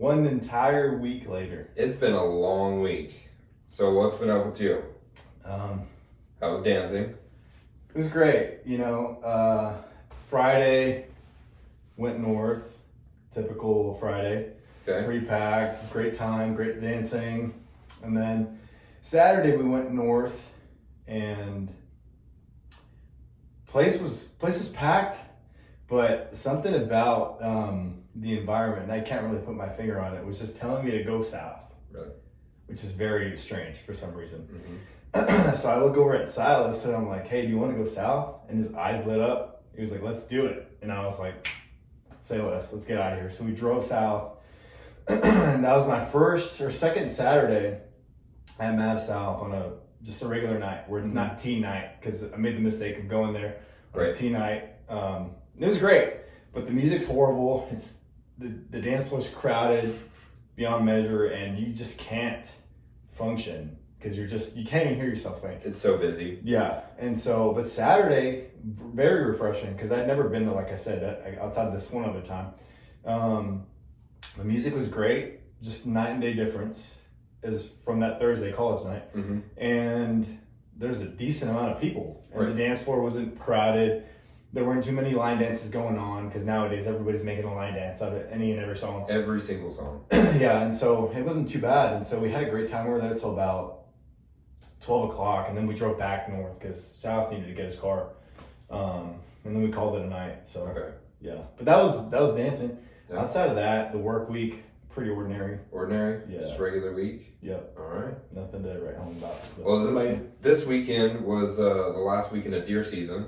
One entire week later. It's been a long week. So what's been up with you? How was dancing? It was great. Friday went north. Typical Friday. Okay. Pre-packed, great time, great dancing. And then Saturday we went north and place was packed, but something about the environment, and I can't really put my finger on it, was just telling me to go south. Really? Which is very strange for some reason. Mm-hmm. So I look over at Silas and I'm like, hey, do you want to go south? And his eyes lit up. He was like, let's do it. And I was like, say less, let's get out of here. So we drove south. And that was my first or second Saturday at Mav South on just a regular night where it's not tea night, because I made the mistake of going there on a tea night. It was great, but the music's horrible. It's the dance floor's crowded beyond measure, and you just can't function because you can't even hear yourself think. It's so busy. Yeah, and so, but Saturday, very refreshing, because I'd never been there, like I said, outside of this one other time. The music was great, just night and day difference is from that Thursday college night. Mm-hmm. And there's a decent amount of people, and Right. the dance floor wasn't crowded. There weren't too many line dances going on, because nowadays everybody's making a line dance out of any and every song. Every single song. Yeah, and so it wasn't too bad. And so we had a great time. We were there till about 12 o'clock, and then we drove back north because Silas needed to get his car. And then we called it a night. So Okay. yeah, but that was dancing. Yeah. Outside of that, the work week, pretty ordinary. Ordinary? Yeah. Just regular week? Yep. All right. Nothing to write home about. But Well, what about you? this weekend was the last weekend of deer season.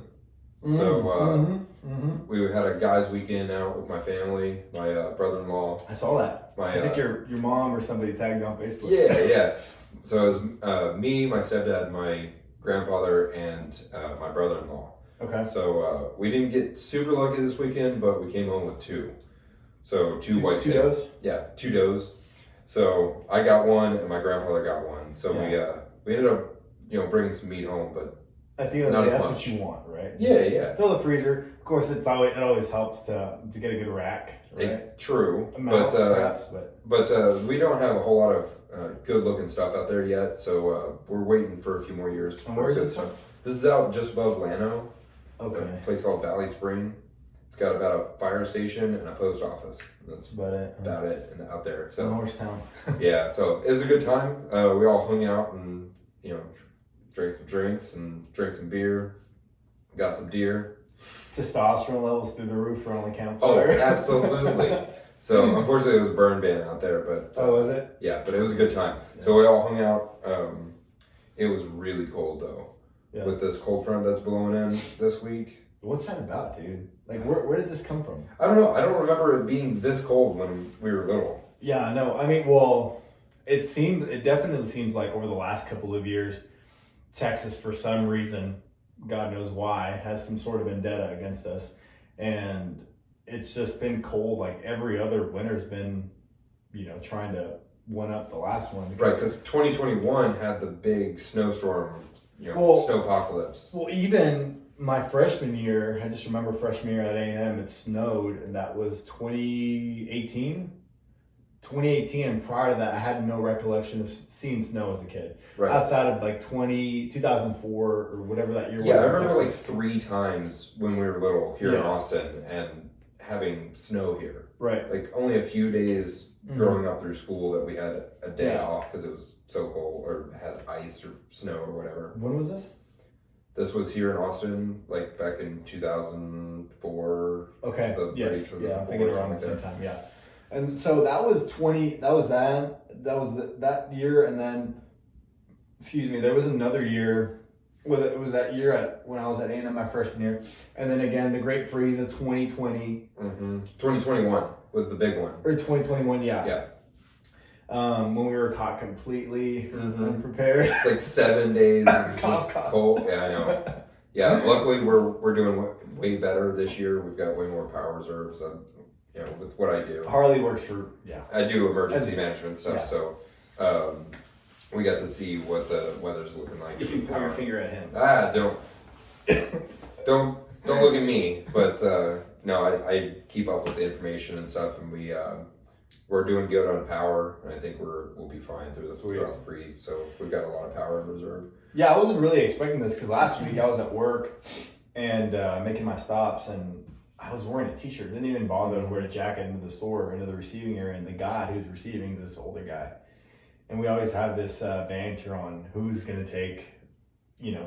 So we had a guys' weekend out with my family, my brother-in-law. I saw that. My, I think your mom or somebody tagged you on Facebook. Yeah. So it was me, my stepdad, my grandfather, and my brother-in-law. Okay. So we didn't get super lucky this weekend, but we came home with two. So two white Two tails. does? Yeah, 2 does. So I got one, and my grandfather got one. So we ended up bringing some meat home, but at the end of the day, that's much. what you want, right? Yeah. Fill the freezer. Of course, it always helps to get a good rack, right? True, Amount, perhaps, but we don't have a whole lot of good looking stuff out there yet. So we're waiting for a few more years. And where is this stuff. This is out just above Llano. Okay. A place called Valley Spring. It's got about a fire station and a post office. That's about it. And out there. So Norristown. yeah, so it was a good time. We all hung out and drank some drinks and drank some beer. Got some deer. Testosterone levels through the roof around the Oh, campfire. absolutely. So unfortunately, it was a burn ban out there, but was it? Yeah, but it was a good time. Yeah. So we all hung out. It was really cold though. Yeah. With this cold front that's blowing in this week. What's that about, dude? Like, where did this come from? I don't know. I don't remember it being this cold when we were little. Yeah, I know. I mean, well, it definitely seems like over the last couple of years, Texas, for some reason, God knows why, has some sort of vendetta against us. And it's just been cold. Like every other winter's been, trying to one up the last one. Right, because 2021 had the big snowstorm, snowpocalypse. Well, even my freshman year, I just remember freshman year at A&M, it snowed, and that was 2018. 2018, and prior to that, I had no recollection of seeing snow as a kid. Right. Outside of like 2004 or whatever that year was. Yeah, I remember like 3 times when we were little here in Austin and having snow here. Right. Like only a few days growing up through school that we had a day off because it was so cold or had ice or snow or whatever. When was this? This was here in Austin, like back in 2004. Okay. 2003, Yes. 2004, Yeah, I'm thinking around the same time. Yeah. And so that was that year, and then, there was another year. Well, it was that year when I was at A&M my freshman year, and then again the Great Freeze of 2020. 2021 was the big one. Or 2021, yeah. Yeah. When we were caught completely unprepared. It's like 7 days of just cold. Yeah, I know. Yeah, luckily we're doing way better this year. We've got way more power reserves. With what I do. Harley works for, I do emergency management stuff, so we got to see what the weather's looking like. If you point your finger at him. Don't look at me. But no, I keep up with the information and stuff, and we're doing good on power, and I think we'll be fine throughout the freeze. So we've got a lot of power in reserve. Yeah, I wasn't really expecting this because last week I was at work and making my stops, and I was wearing a t-shirt. Didn't even bother to wear a jacket into the store, into the receiving area. And the guy who's receiving is this older guy, and we always have this banter on who's gonna take,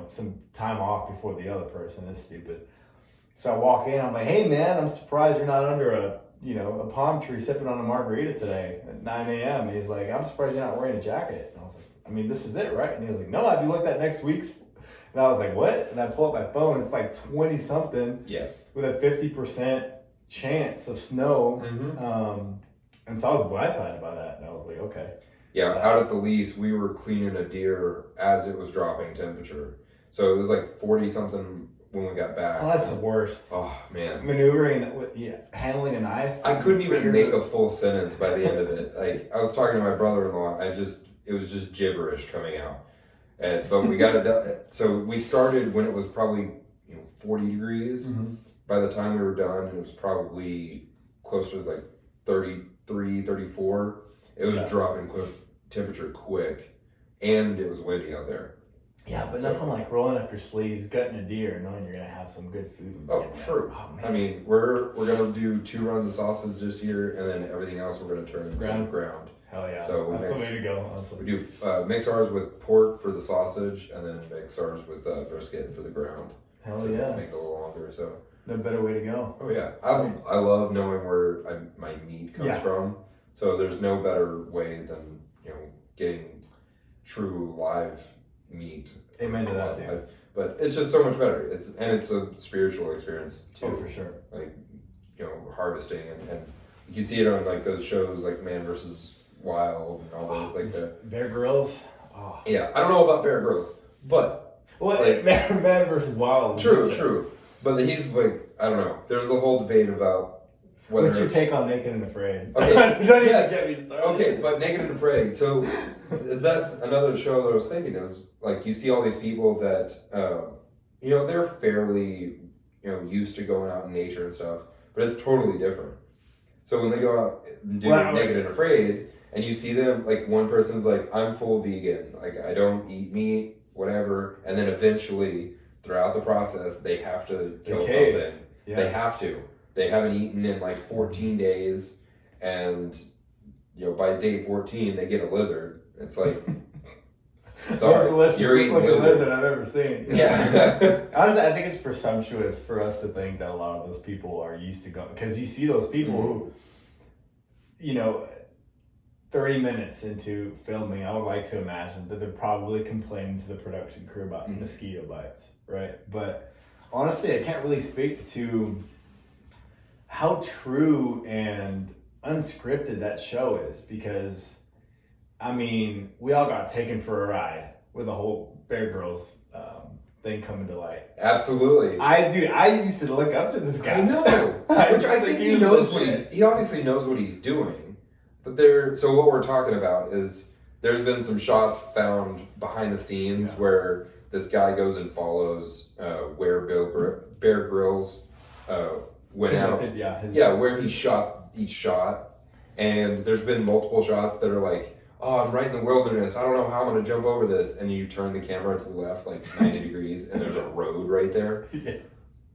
some time off before the other person. It's stupid. So I walk in, I'm like, hey man, I'm surprised you're not under a palm tree sipping on a margarita today at 9 a.m. He's like, I'm surprised you're not wearing a jacket. And I was like, I mean, this is it, right? And he was like, no, have you looked at next week's? And I was like, what? And I pull up my phone, it's like 20 something with a 50% chance of snow. And so I was blindsided by that. And I was like, okay. Yeah, out at the lease, we were cleaning a deer as it was dropping temperature. So it was like 40 something when we got back. Oh, that's the worst. Oh, man. Maneuvering, handling a knife. I couldn't even make a full sentence by the end of it. Like, I was talking to my brother-in-law, it was just gibberish coming out. But we got it done. So we started when it was probably 40 degrees. By the time we were done, it was probably closer to like 33, 34. It was dropping temperature quick, and it was windy out there. Yeah, but nothing like rolling up your sleeves, gutting a deer, knowing you're gonna have some good food. Oh, true. Oh, I mean, we're gonna do 2 runs of sausage this year, and then everything else we're gonna turn into ground. Hell yeah! So that's the way to go. Honestly. We do mix ours with pork for the sausage, and then mix ours with brisket for the ground. Hell yeah! Make it a little longer. So no better way to go. Oh yeah, I love knowing where my meat comes from. So there's no better way than getting true live meat. Amen to that, dude. But it's just so much better. It's a spiritual experience too. Oh, for sure. Like harvesting and you see it on like those shows like Man vs. Wild and all those like that. Bear Grylls. Oh. Yeah, I don't know about Bear Grylls, but Man vs. Wild. True. But he's like, I don't know. There's a whole debate about whether. What's your take on Naked and Afraid? Okay. Don't even get me started. Okay, but Naked and Afraid. So that's another show that I was thinking is like you see all these people that they're fairly used to going out in nature and stuff, but it's totally different. So when they go out and do Naked and Afraid, and you see them, like one person's like, I'm full vegan, like I don't eat meat, whatever, and then eventually throughout the process they have to kill something. Yeah. They have to. They haven't eaten in like 14 days, and by day 14 they get a lizard. It's like, sorry, you're eating lizard I've ever seen. Yeah. Honestly, I think it's presumptuous for us to think that a lot of those people are used to going, because you see those people who, 30 minutes into filming, I would like to imagine that they're probably complaining to the production crew about mosquito bites, right? But honestly, I can't really speak to how true and unscripted that show is, because we all got taken for a ride with the whole Bear Grylls thing coming to light. Absolutely. I used to look up to this guy. I know. Which I think he knows he obviously knows what he's doing. But so what we're talking about is there's been some shots found behind the scenes where this guy goes and follows where Bear Grylls went out. Where he shot each shot. And there's been multiple shots that are like, oh, I'm right in the wilderness. I don't know how I'm going to jump over this. And you turn the camera to the left like 90 degrees and there's a road right there. Yeah.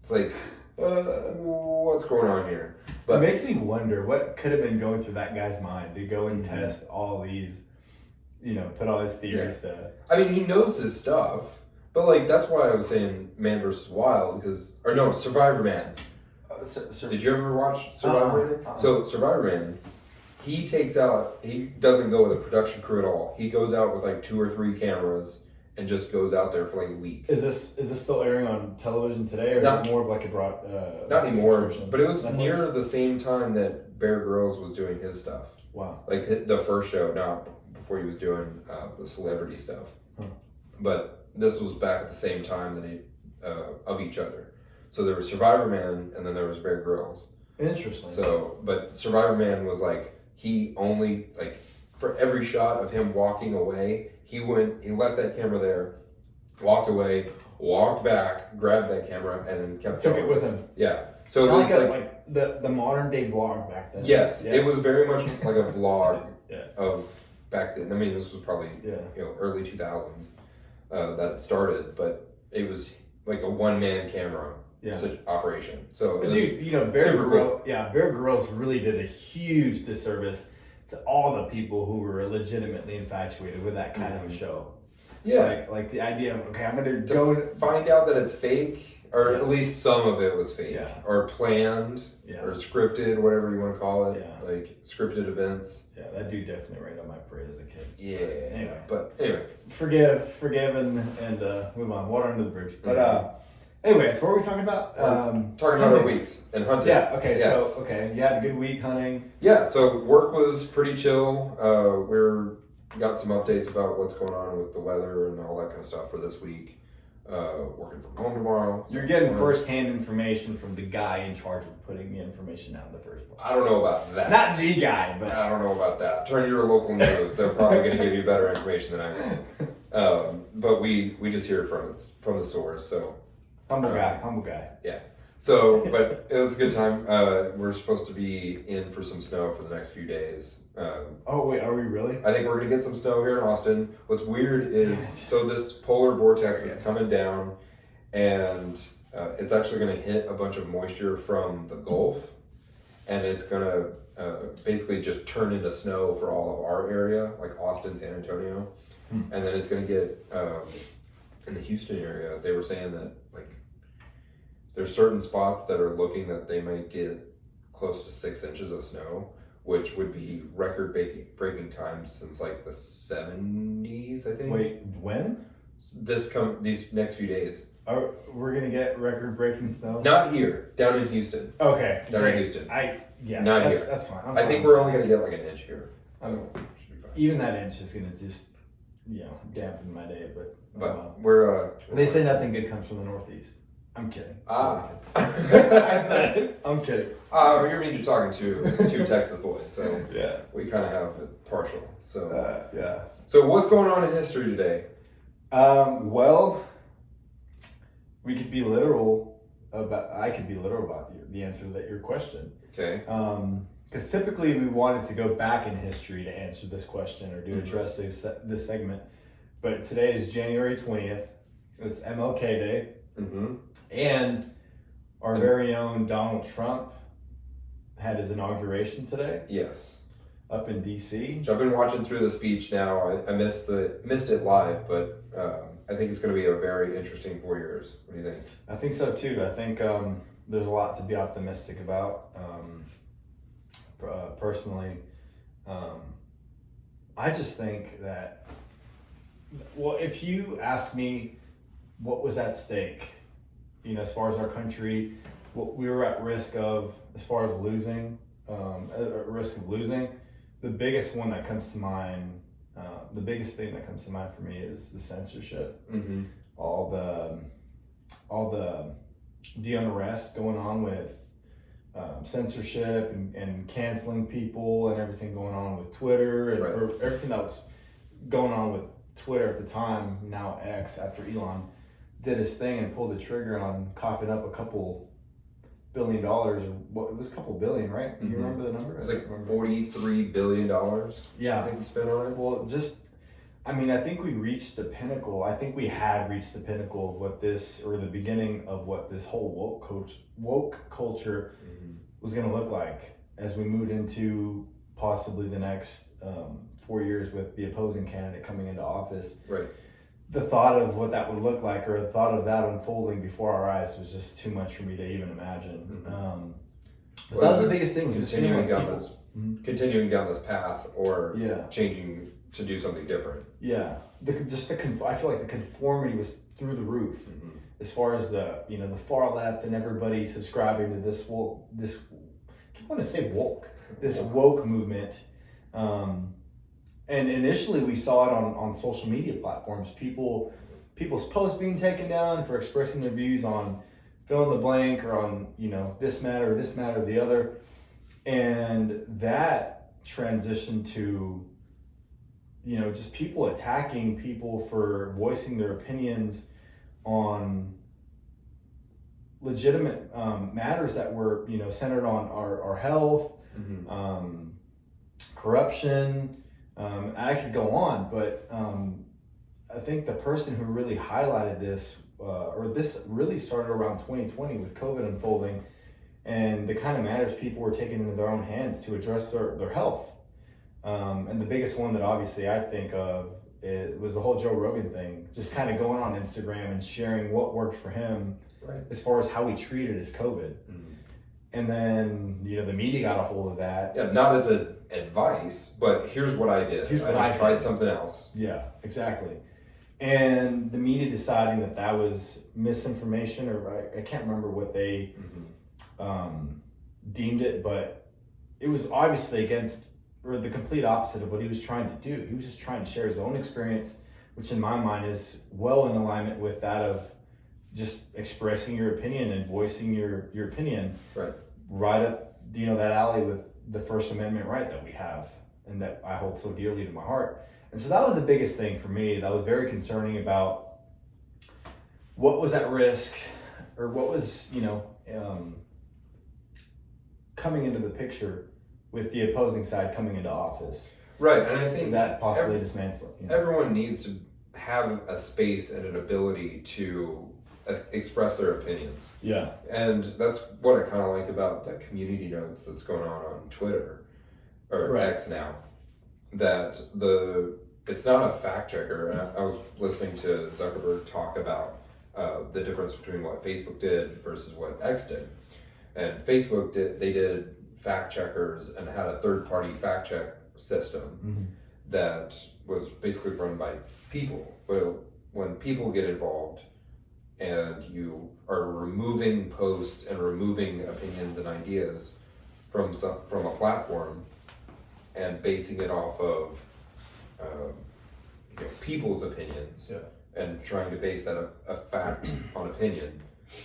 It's like, what's going on here? But it makes me wonder what could have been going through that guy's mind to go and test all these, put all his theories to. He knows his stuff, but like that's why I was saying Man vs. Wild Survivor Man. Did you ever watch Survivor Man? So Survivor Man, he doesn't go with a production crew at all. He goes out with like 2 or 3 cameras and just goes out there for like a week. Is this still airing on television today, or is it more of like a broad? Not anymore, but it was near the same time that Bear Grylls was doing his stuff. Wow! Like the first show, not before he was doing the celebrity stuff. Huh. But this was back at the same time that of each other. So there was Survivor Man, and then there was Bear Grylls. Interesting. So, but Survivor Man was like he only like for every shot of him walking away. He left that camera there, walked away, walked back, grabbed that camera, and then took it with him. Yeah. So it was the modern day vlog back then. Yes, Yeah. it was very much like a vlog Yeah. of back then. I mean, this was probably early 2000s that it started, but it was like a one-man camera operation. So But dude, Bear Grylls really did a huge disservice to all the people who were legitimately infatuated with that kind of a show. Yeah, like the idea of I'm gonna go find out that it's fake, or at least some of it was fake, or planned, or scripted, whatever you want to call it, like scripted events. Yeah, that dude definitely rained on my parade as a kid. Yeah, but anyway, forgive, and move on. Water under the bridge. But anyways, what were we talking about? Talking about our weeks and hunting. Yeah. Okay. Yes. So you had a good week hunting. Yeah. So work was pretty chill. Got some updates about what's going on with the weather and all that kind of stuff for this week. Working from home tomorrow. You're getting first-hand information from the guy in charge of putting the information out in the first place. I don't know about that. Not the guy, but I don't know about that. Turn to your local news. They're probably going to give you better information than I will. But we just hear from the source. So humble guy. Yeah. So, but it was a good time. We're supposed to be in for some snow for the next few days. Oh wait, are we really? I think we're gonna get some snow here in Austin. What's weird is, so this polar vortex is coming down, and it's actually gonna hit a bunch of moisture from the Gulf, and it's gonna basically just turn into snow for all of our area, like Austin, San Antonio, and then it's gonna get in the Houston area. They were saying that like there's certain spots that are looking that they might get close to 6 inches of snow, which would be record breaking times since like the 70s, I think. Wait, when? These next few days. Oh, we're gonna get record breaking snow? Not here, down in Houston. Okay. Down in Houston. Not here. That's fine. I think we're only gonna get like an inch here. So should be fine. Even that inch is gonna just dampen my day, but we're they say nothing good comes from the Northeast. I'm kidding. I said it. I'm kidding. You mean you're talking to two Texas boys, so we kind of have it partial. So So what's going on in history today? Well, we could be literal about. I could be literal about the answer to your question. Okay. Because typically we wanted to go back in history to answer this question or to address this segment, but today is January 20th. It's MLK Day. Mm-hmm. And our very own Donald Trump had his inauguration today. Yes. Up in D.C. So I've been watching through the speech now. I missed it live, but I think it's going to be a very interesting 4 years. What do you think? I think so too. I think there's a lot to be optimistic about. Personally, I just think that, well, if you ask me what was at stake, as far as our country, what we were at risk of as far as losing, the biggest one that comes to mind, the biggest thing that comes to mind for me is the censorship. Mm-hmm. All the unrest going on with censorship and canceling people and everything going on with Twitter and or everything that was going on with Twitter at the time, now X, after Elon did his thing and pulled the trigger on coughing up a couple $1 billion, or what, it was a couple billion, right? Do you remember the number? It was like $43 billion. Yeah. I think he spent on it. Well, I think we reached the pinnacle. I think we had reached the pinnacle of what this, or the beginning of what this whole woke culture was going to look like as we moved into possibly the next 4 years with the opposing candidate coming into office. Right. The thought of what that would look like, or the thought of that unfolding before our eyes, was just too much for me to even imagine. But that was the biggest thing. Was continuing down this path, or changing to do something different. Yeah, I feel like the conformity was through the roof, as far as the far left and everybody subscribing to this I want to say woke, this woke movement. And initially we saw it on social media platforms, people's posts being taken down for expressing their views on fill in the blank, or on this matter or the other, and that transitioned to just people attacking people for voicing their opinions on legitimate matters that were, centered on our health, corruption. I could go on, but I think the person who really highlighted this, or this really started around 2020 with COVID unfolding, and the kind of matters people were taking into their own hands to address their health. And the biggest one that obviously I think of was the whole Joe Rogan thing, just kind of going on Instagram and sharing what worked for him, right, as far as how he treated his COVID. And then, the media got a hold of that. Yeah, not as advice, but here's what I did. I just tried something else. Yeah, exactly. And the media deciding that was misinformation, or I can't remember what they deemed it, but it was obviously against, or the complete opposite of what he was trying to do. He was just trying to share his own experience, which in my mind is well in alignment with that of just expressing your opinion and voicing your opinion. Right up, that alley with the First Amendment right that we have and that I hold so dearly to my heart. And so that was the biggest thing for me. That was very concerning about what was at risk, or what was, coming into the picture with the opposing side coming into office. Right, and I think that possibly dismantling. Everyone needs to have a space and an ability to express their opinions. Yeah. And that's what I kind of like about the community notes that's going on Twitter, or X now. That it's not a fact checker. And I was listening to Zuckerberg talk about the difference between what Facebook did versus what X did. And Facebook did fact checkers and had a third-party fact check system that was basically run by people. Well, when people get involved and you are removing posts and removing opinions and ideas from a platform and basing it off of people's opinions, and trying to base that a fact on opinion,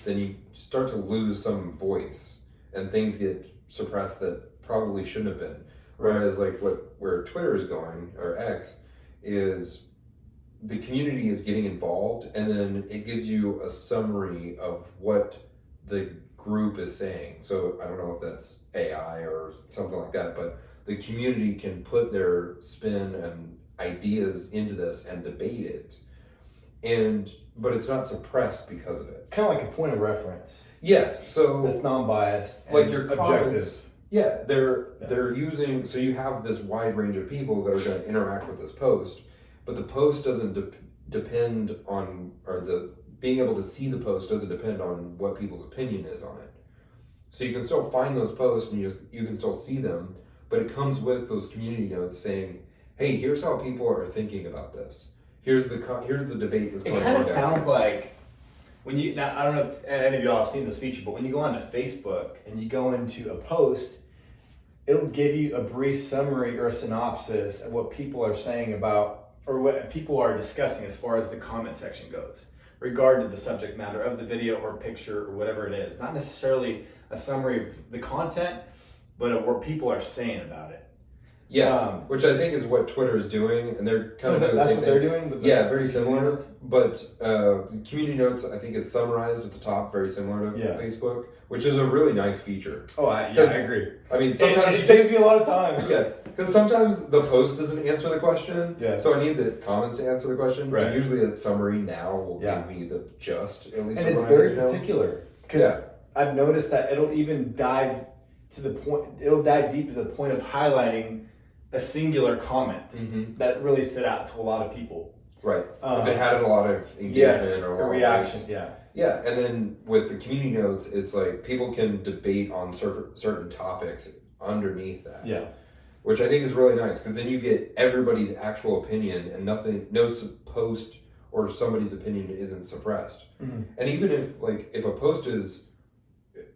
then you start to lose some voice and things get suppressed that probably shouldn't have been. Whereas where Twitter is going, or X, is the community is getting involved, and then it gives you a summary of what the group is saying. So I don't know if that's AI or something like that, but the community can put their spin and ideas into this and debate it. But it's not suppressed because of it. Kind of like a point of reference. Yes, so it's non-biased. Like your objective. Comments, they're using, so you have this wide range of people that are going to interact with this post, but the post doesn't depend on, or the being able to see the post doesn't depend on what people's opinion is on it. So you can still find those posts and you can still see them, but it comes with those community notes saying, hey, here's how people are thinking about this. Here's the debate that's going on. It kind of sounds like when you, now I don't know if any of y'all have seen this feature, but when you go onto Facebook and you go into a post, it'll give you a brief summary or a synopsis of what people are saying about, or what people are discussing as far as the comment section goes, regarding the subject matter of the video or picture or whatever it is. Not necessarily a summary of the content, but of what people are saying about it. Yes, which I think is what Twitter is doing, and they're kind of doing that's the same what thing. they're doing. With Very similar. But community notes, I think, is summarized at the top, very similar to Facebook, which is a really nice feature. Oh, I agree. I mean, sometimes it saves me a lot of time. Yes, because sometimes the post doesn't answer the question. Yeah. So I need the comments to answer the question. Right. And usually, the summary now will give me the just at least. And it's very particular because I've noticed that it'll even dive to the point. It'll dive deep to the point of highlighting a singular comment that really stood out to a lot of people. Right. If it had a lot of engagement or a reaction, Yeah, and then with the community notes, it's like people can debate on certain topics underneath that. Yeah. Which I think is really nice, because then you get everybody's actual opinion and no post or somebody's opinion isn't suppressed. And even if a post is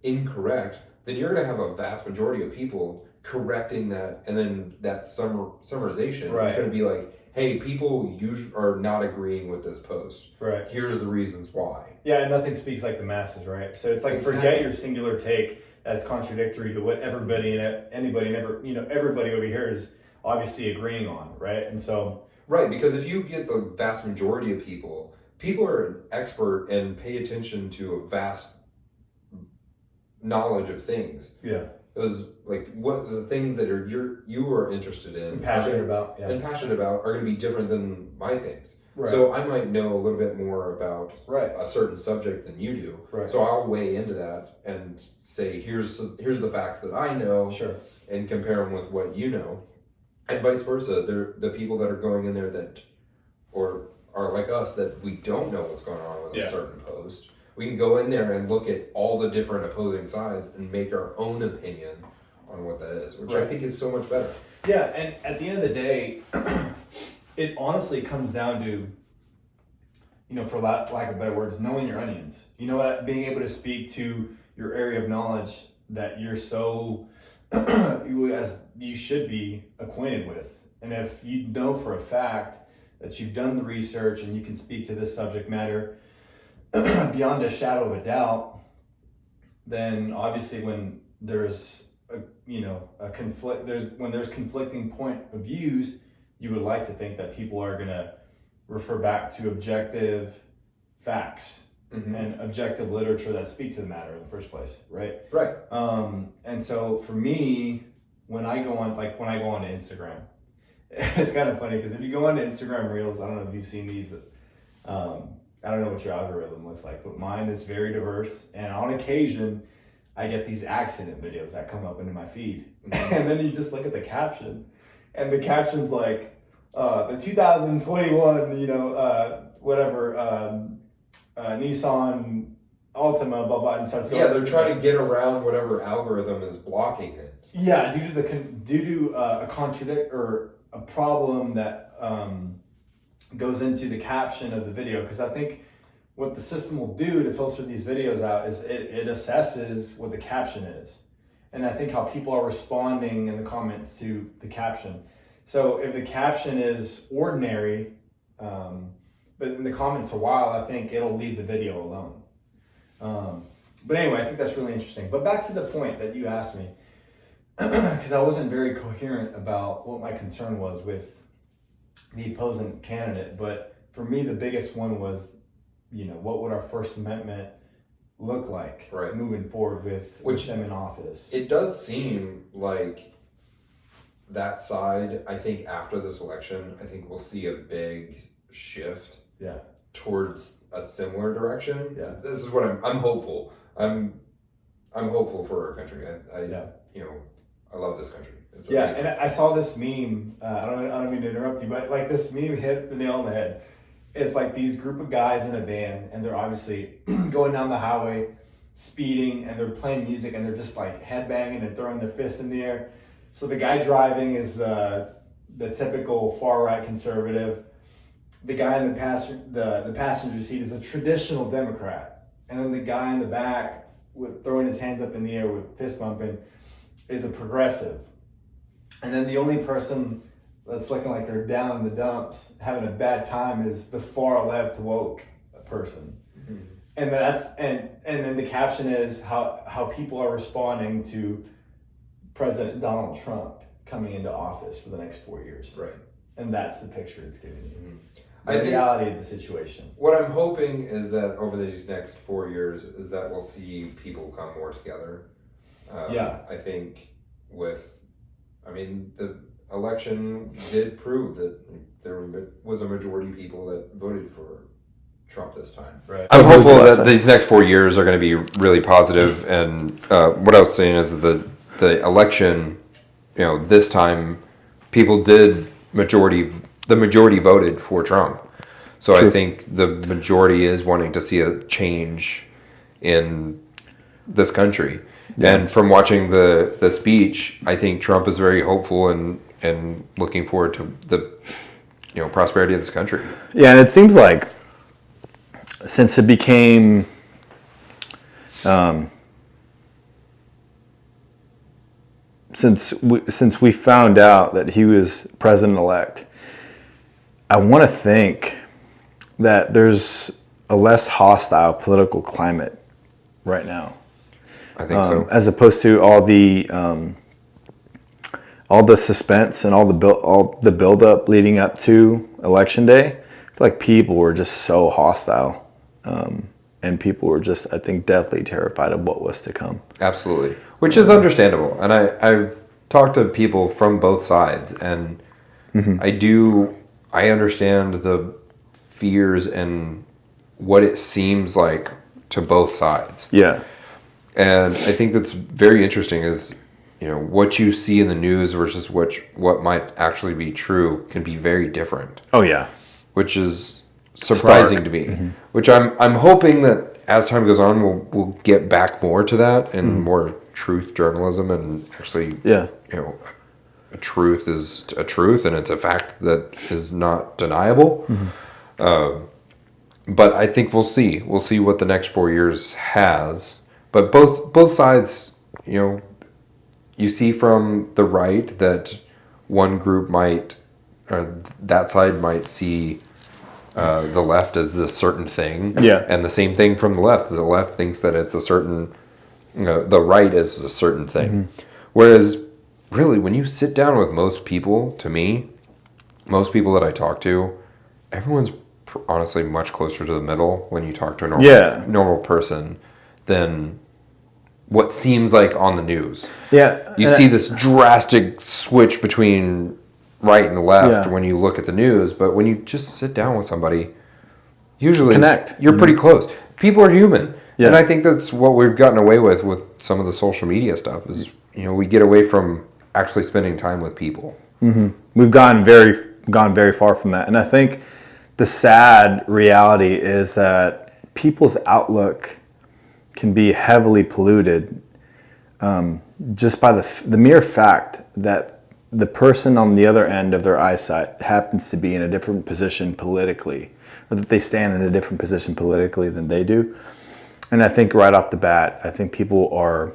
incorrect, then you're going to have a vast majority of people correcting that, and then that summarization is going to be like, hey, people are not agreeing with this post. Right. Here's the reasons why. Yeah, and nothing speaks like the masses, right? So it's like, forget your singular take that's contradictory to what everybody and everybody over here is obviously agreeing on, right? And so... Right, because if you get the vast majority of people are an expert and pay attention to a vast knowledge of things. Yeah. It was like what the things that you are interested in And passionate about. Yeah. and passionate about are going to be different than my things. Right. So I might know a little bit more about Right. a certain subject than you do. Right. So I'll weigh into that and say, here's the facts that I know, Sure. and compare them with what you know, and vice versa. They're the people that are going in there that, or are like us, that we don't know what's going on with a certain post. We can go in there and look at all the different opposing sides and make our own opinion on what that is, which I think is so much better. Yeah, and at the end of the day, it honestly comes down to, for lack of better words, knowing your onions. You know what? Being able to speak to your area of knowledge that you're so, as you should be acquainted with. And if you know for a fact that you've done the research and you can speak to this subject matter beyond a shadow of a doubt, then obviously when there's a conflict, when there's conflicting point of views, you would like to think that people are going to refer back to objective facts and objective literature that speak to the matter in the first place, right? Right. And so for me, when I go on to Instagram, it's kind of funny because if you go on to Instagram Reels, I don't know if you've seen these. I don't know what your algorithm looks like, but mine is very diverse, and on occasion, I get these accident videos that come up into my feed, and then you just look at the caption, and the caption's like, the 2021, Nissan Altima, blah blah, and starts going. Yeah, they're trying to get around whatever algorithm is blocking it. Yeah, due to a contradict or a problem that goes into the caption of the video, because I think what the system will do to filter these videos out is it assesses what the caption is, and I think how people are responding in the comments to the caption. So if the caption is ordinary, but in the comments a while, I think it'll leave the video alone. But anyway, I think that's really interesting. But back to the point that you asked me, because I wasn't very coherent about what my concern was with the opposing candidate. But for me, the biggest one was, what would our First Amendment look like moving forward with them in office? It does seem like that side, I think after this election, I think we'll see a big shift towards a similar direction. Yeah. This is what I'm hopeful. I'm hopeful for our country. I love this country. It's amazing. And I saw this meme. I don't mean to interrupt you, but like this meme hit the nail on the head. It's like these group of guys in a van, and they're obviously going down the highway, speeding, and they're playing music, and they're just like headbanging and throwing their fists in the air. So the guy driving is the typical far right conservative. The guy in the passenger seat is a traditional Democrat, and then the guy in the back with throwing his hands up in the air with fist bumping is a progressive. And then the only person that's looking like they're down in the dumps having a bad time is the far left woke person. Mm-hmm. And then the caption is how people are responding to President Donald Trump coming into office for the next 4 years. Right. And that's the picture it's giving you. Mm-hmm. The reality of the situation. What I'm hoping is that over these next 4 years is that we'll see people come more together. I think the election did prove that there was a majority of people that voted for Trump this time. Right. I'm hopeful that these next 4 years are going to be really positive. And what I was saying is the election, this time people did the majority voted for Trump. So True. I think the majority is wanting to see a change in this country. Yeah. And from watching the speech, I think Trump is very hopeful and looking forward to the prosperity of this country. Yeah, and it seems like since it became since we found out that he was president-elect, I want to think that there's a less hostile political climate right now. I think so. As opposed to all the suspense and all the build up leading up to Election Day. I feel like people were just so hostile. and people were just, I think, deathly terrified of what was to come. Absolutely. Which is understandable. And I've talked to people from both sides, and I understand the fears and what it seems like to both sides. Yeah. And I think that's very interesting is, what you see in the news versus what might actually be true can be very different. Oh, yeah. Which is surprising to me. Which I'm hoping that as time goes on, we'll get back more to that and more truth journalism, and actually, a truth is a truth and it's a fact that is not deniable. But I think we'll see what the next 4 years has. But both sides, you see from the right that one group that side might see the left as this certain thing. Yeah. And the same thing from the left. The left thinks that it's a certain, the right is a certain thing. Whereas, really, when you sit down with most people, to me, most people that I talk to, everyone's honestly much closer to the middle when you talk to a normal person than what seems like on the news. Yeah. You see this drastic switch between right and left when you look at the news, but when you just sit down with somebody, usually you're pretty close. People are human. Yeah. And I think that's what we've gotten away with some of the social media stuff is, we get away from actually spending time with people. We've gone very far from that. And I think the sad reality is that people's outlook can be heavily polluted just by the mere fact that the person on the other end of their eyesight happens to be in a different position politically, or that they stand in a different position politically than they do. And I think right off the bat, I think people are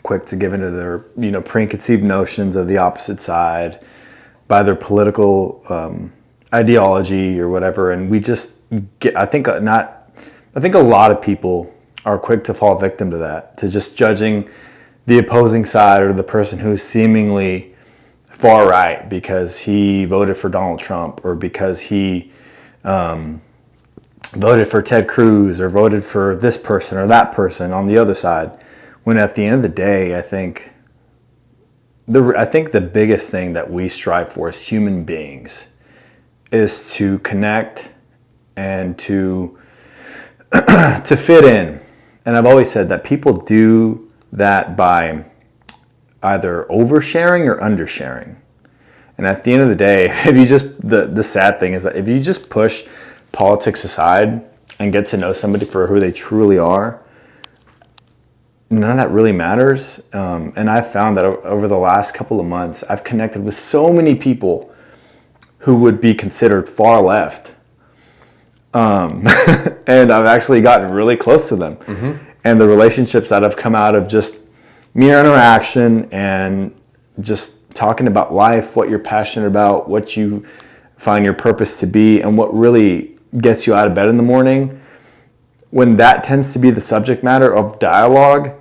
quick to give into their preconceived notions of the opposite side by their political ideology or whatever, and we just get. I think a lot of people are quick to fall victim to that, to just judging the opposing side or the person who's seemingly far right because he voted for Donald Trump, or because he voted for Ted Cruz, or voted for this person or that person on the other side. When at the end of the day, I think the biggest thing that we strive for as human beings is to connect and to fit in. And I've always said that people do that by either oversharing or undersharing. And at the end of the day, if you just the sad thing is that if you just push politics aside and get to know somebody for who they truly are, none of that really matters. And I've found that over the last couple of months, I've connected with so many people who would be considered far left. And I've actually gotten really close to them. And the relationships that have come out of just mere interaction and just talking about life, what you're passionate about, what you find your purpose to be, and what really gets you out of bed in the morning, when that tends to be the subject matter of dialogue,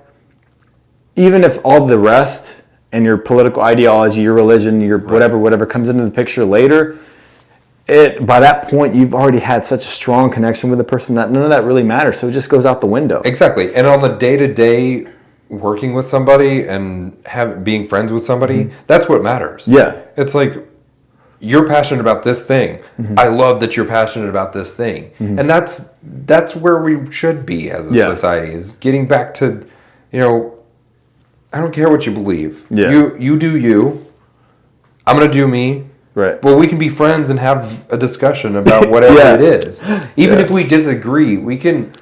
even if all the rest and your political ideology, your religion, your whatever comes into the picture later, by that point you've already had such a strong connection with the person that none of that really matters, so it just goes out the window. Exactly. And on the day-to-day working with somebody and being friends with somebody, that's what matters. Yeah. It's like, you're passionate about this thing. I love that you're passionate about this thing. And that's where we should be as a society, is getting back to, I don't care what you believe. Yeah. You do you. I'm going to do me. Right. Well, we can be friends and have a discussion about whatever it is. Even if we disagree, we can,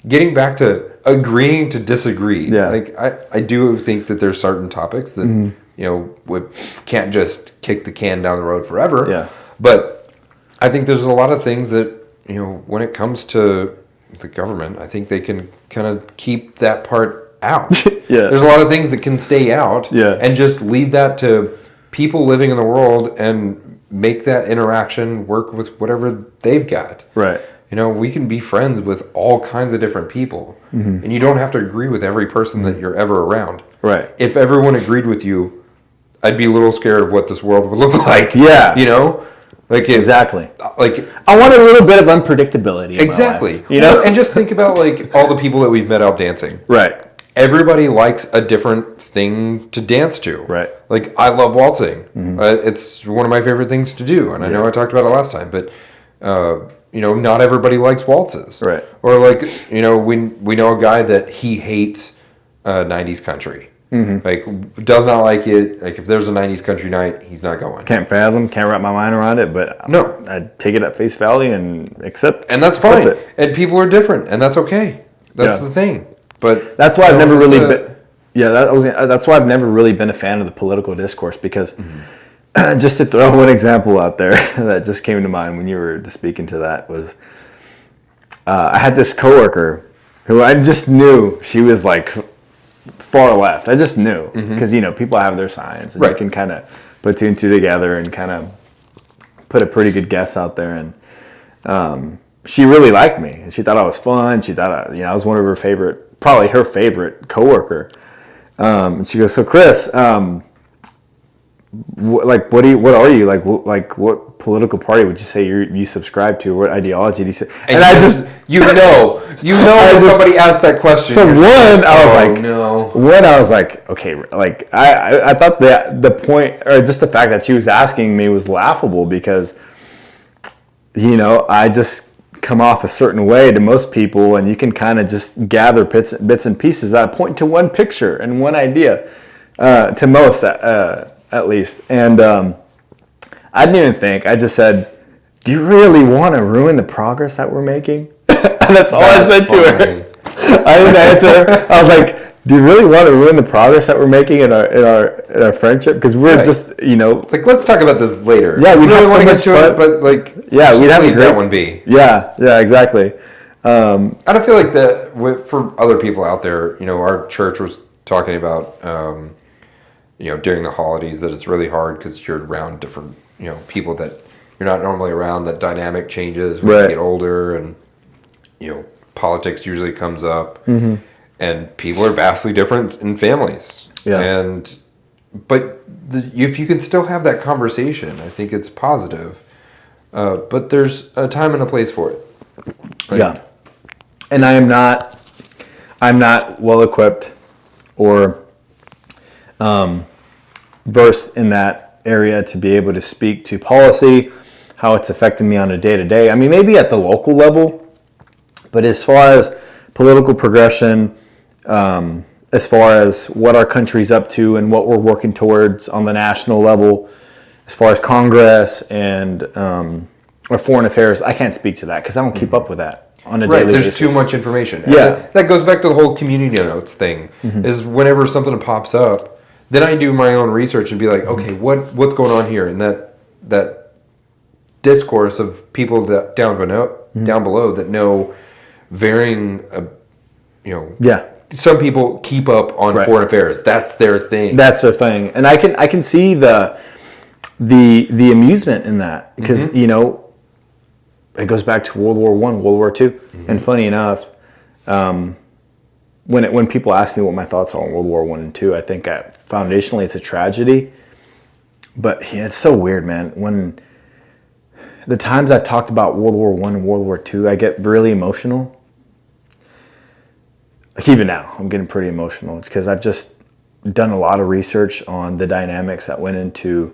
getting back to agreeing to disagree. Yeah. Like, I do think that there's certain topics that, we can't just kick the can down the road forever. Yeah. But I think there's a lot of things that, when it comes to the government, I think they can kind of keep that part out. There's a lot of things that can stay out and just leave that to people living in the world and make that interaction work with whatever they've got. Right. We can be friends with all kinds of different people. And you don't have to agree with every person that you're ever around. Right. If everyone agreed with you, I'd be a little scared of what this world would look like. Yeah. Like exactly. Like I want a little bit of unpredictability. In exactly. My life, you know, and just think about like all the people that we've met out dancing. Right. Everybody likes a different thing to dance to. Right. Like I love waltzing. It's one of my favorite things to do, and I know I talked about it last time, but not everybody likes waltzes. Right. Or like we know a guy that he hates 90s country. Like does not like it. Like if there's a 90s country night, he's not going. Can't fathom, can't wrap my mind around it, but no, I take it at face value and accept. And that's fine. And people are different, and that's okay. That's the thing. But that's why I've never really been. Yeah, that's why I've never really been a fan of the political discourse, because just to throw one example out there that just came to mind when you were speaking to that was I had this coworker who I just knew she was like far left. I just knew because people have their signs and you can kind of put two and two together and kind of put a pretty good guess out there. And she really liked me, and she thought I was fun. She thought I was one of her favorite, probably her favorite coworker. And she goes, "So Chris, what are you like? What political party would you say you subscribe to? What ideology do you say?" And I just when somebody asked that question. So I was like, okay, like I thought that the point, or just the fact that she was asking me, was laughable, because I just come off a certain way to most people, and you can kind of just gather bits and pieces that point to one picture and one idea, to most at least. And I didn't even think. I just said, "Do you really want to ruin the progress that we're making?" And that's all I said to her. I didn't answer her. I was like, "Do you really want to ruin the progress that we're making in our friendship? Because we're just, It's like, let's talk about this later. Yeah, we really want to get to it, but like, yeah, we'd have a great that one be. Yeah, exactly. I don't feel like that for other people out there. Our church was talking about, during the holidays, that it's really hard because you're around different, people that you're not normally around. That dynamic changes when you get older, and politics usually comes up, and people are vastly different in families. Yeah, but if you can still have that conversation, I think it's positive. But there's a time and a place for it. And I'm not well equipped or versed in that area to be able to speak to policy, how it's affecting me on a day-to-day. I mean, maybe at the local level, but as far as political progression, as far as what our country's up to and what we're working towards on the national level, as far as Congress and or foreign affairs, I can't speak to that because I don't keep up with that on a daily basis. There's too much information. Yeah. That goes back to the whole community notes thing, is whenever something pops up, then I do my own research and be like, okay, what's going on here? And that discourse of people that down below that know varying, some people keep up on foreign affairs. That's their thing. And I can see the amusement in that, because it goes back to World War I, World War II, and funny enough, when people ask me what my thoughts are on World War I and II, I think foundationally it's a tragedy. But it's so weird, man. When the times I've talked about World War I and World War II, I get really emotional. Like even now, I'm getting pretty emotional because I've just done a lot of research on the dynamics that went into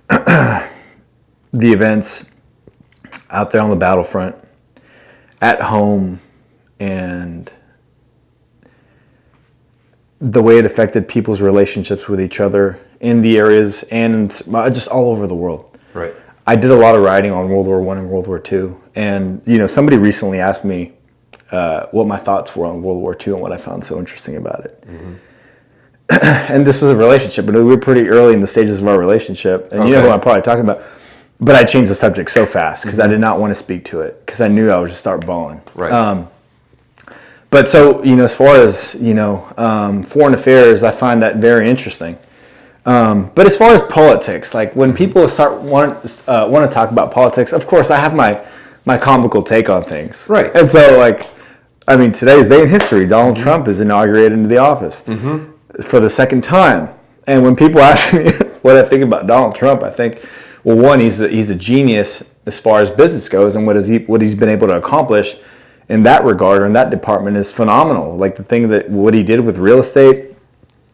the events out there on the battlefront, at home, and the way it affected people's relationships with each other in the areas and just all over the world. Right. I did a lot of writing on World War I and World War II, and somebody recently asked me what my thoughts were on World War II and what I found so interesting about it. And this was a relationship, but we were pretty early in the stages of our relationship, and you know who I'm probably talking about. But I changed the subject so fast because I did not want to speak to it because I knew I would just start bawling. Right. But so, as far as, foreign affairs, I find that very interesting. But as far as politics, like when people want to talk about politics, of course I have my comical take on things. Right. And so today's day in history, Donald Trump is inaugurated into the office for the second time. And when people ask me what I think about Donald Trump, I think, well, one, he's a genius as far as business goes, and what he's been able to accomplish in that regard or in that department is phenomenal. Like what he did with real estate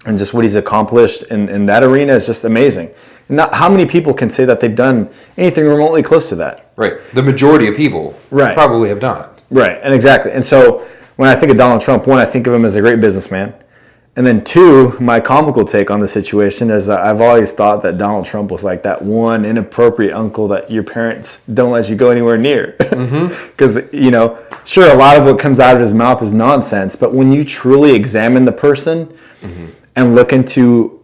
and just what he's accomplished in that arena is just amazing. Not how many people can say that they've done anything remotely close to that. Right. The majority of people probably have not. Right. And exactly. And so when I think of Donald Trump, one, I think of him as a great businessman. And then two, my comical take on the situation is that I've always thought that Donald Trump was like that one inappropriate uncle that your parents don't let you go anywhere near. Because, sure, a lot of what comes out of his mouth is nonsense, but when you truly examine the person and look into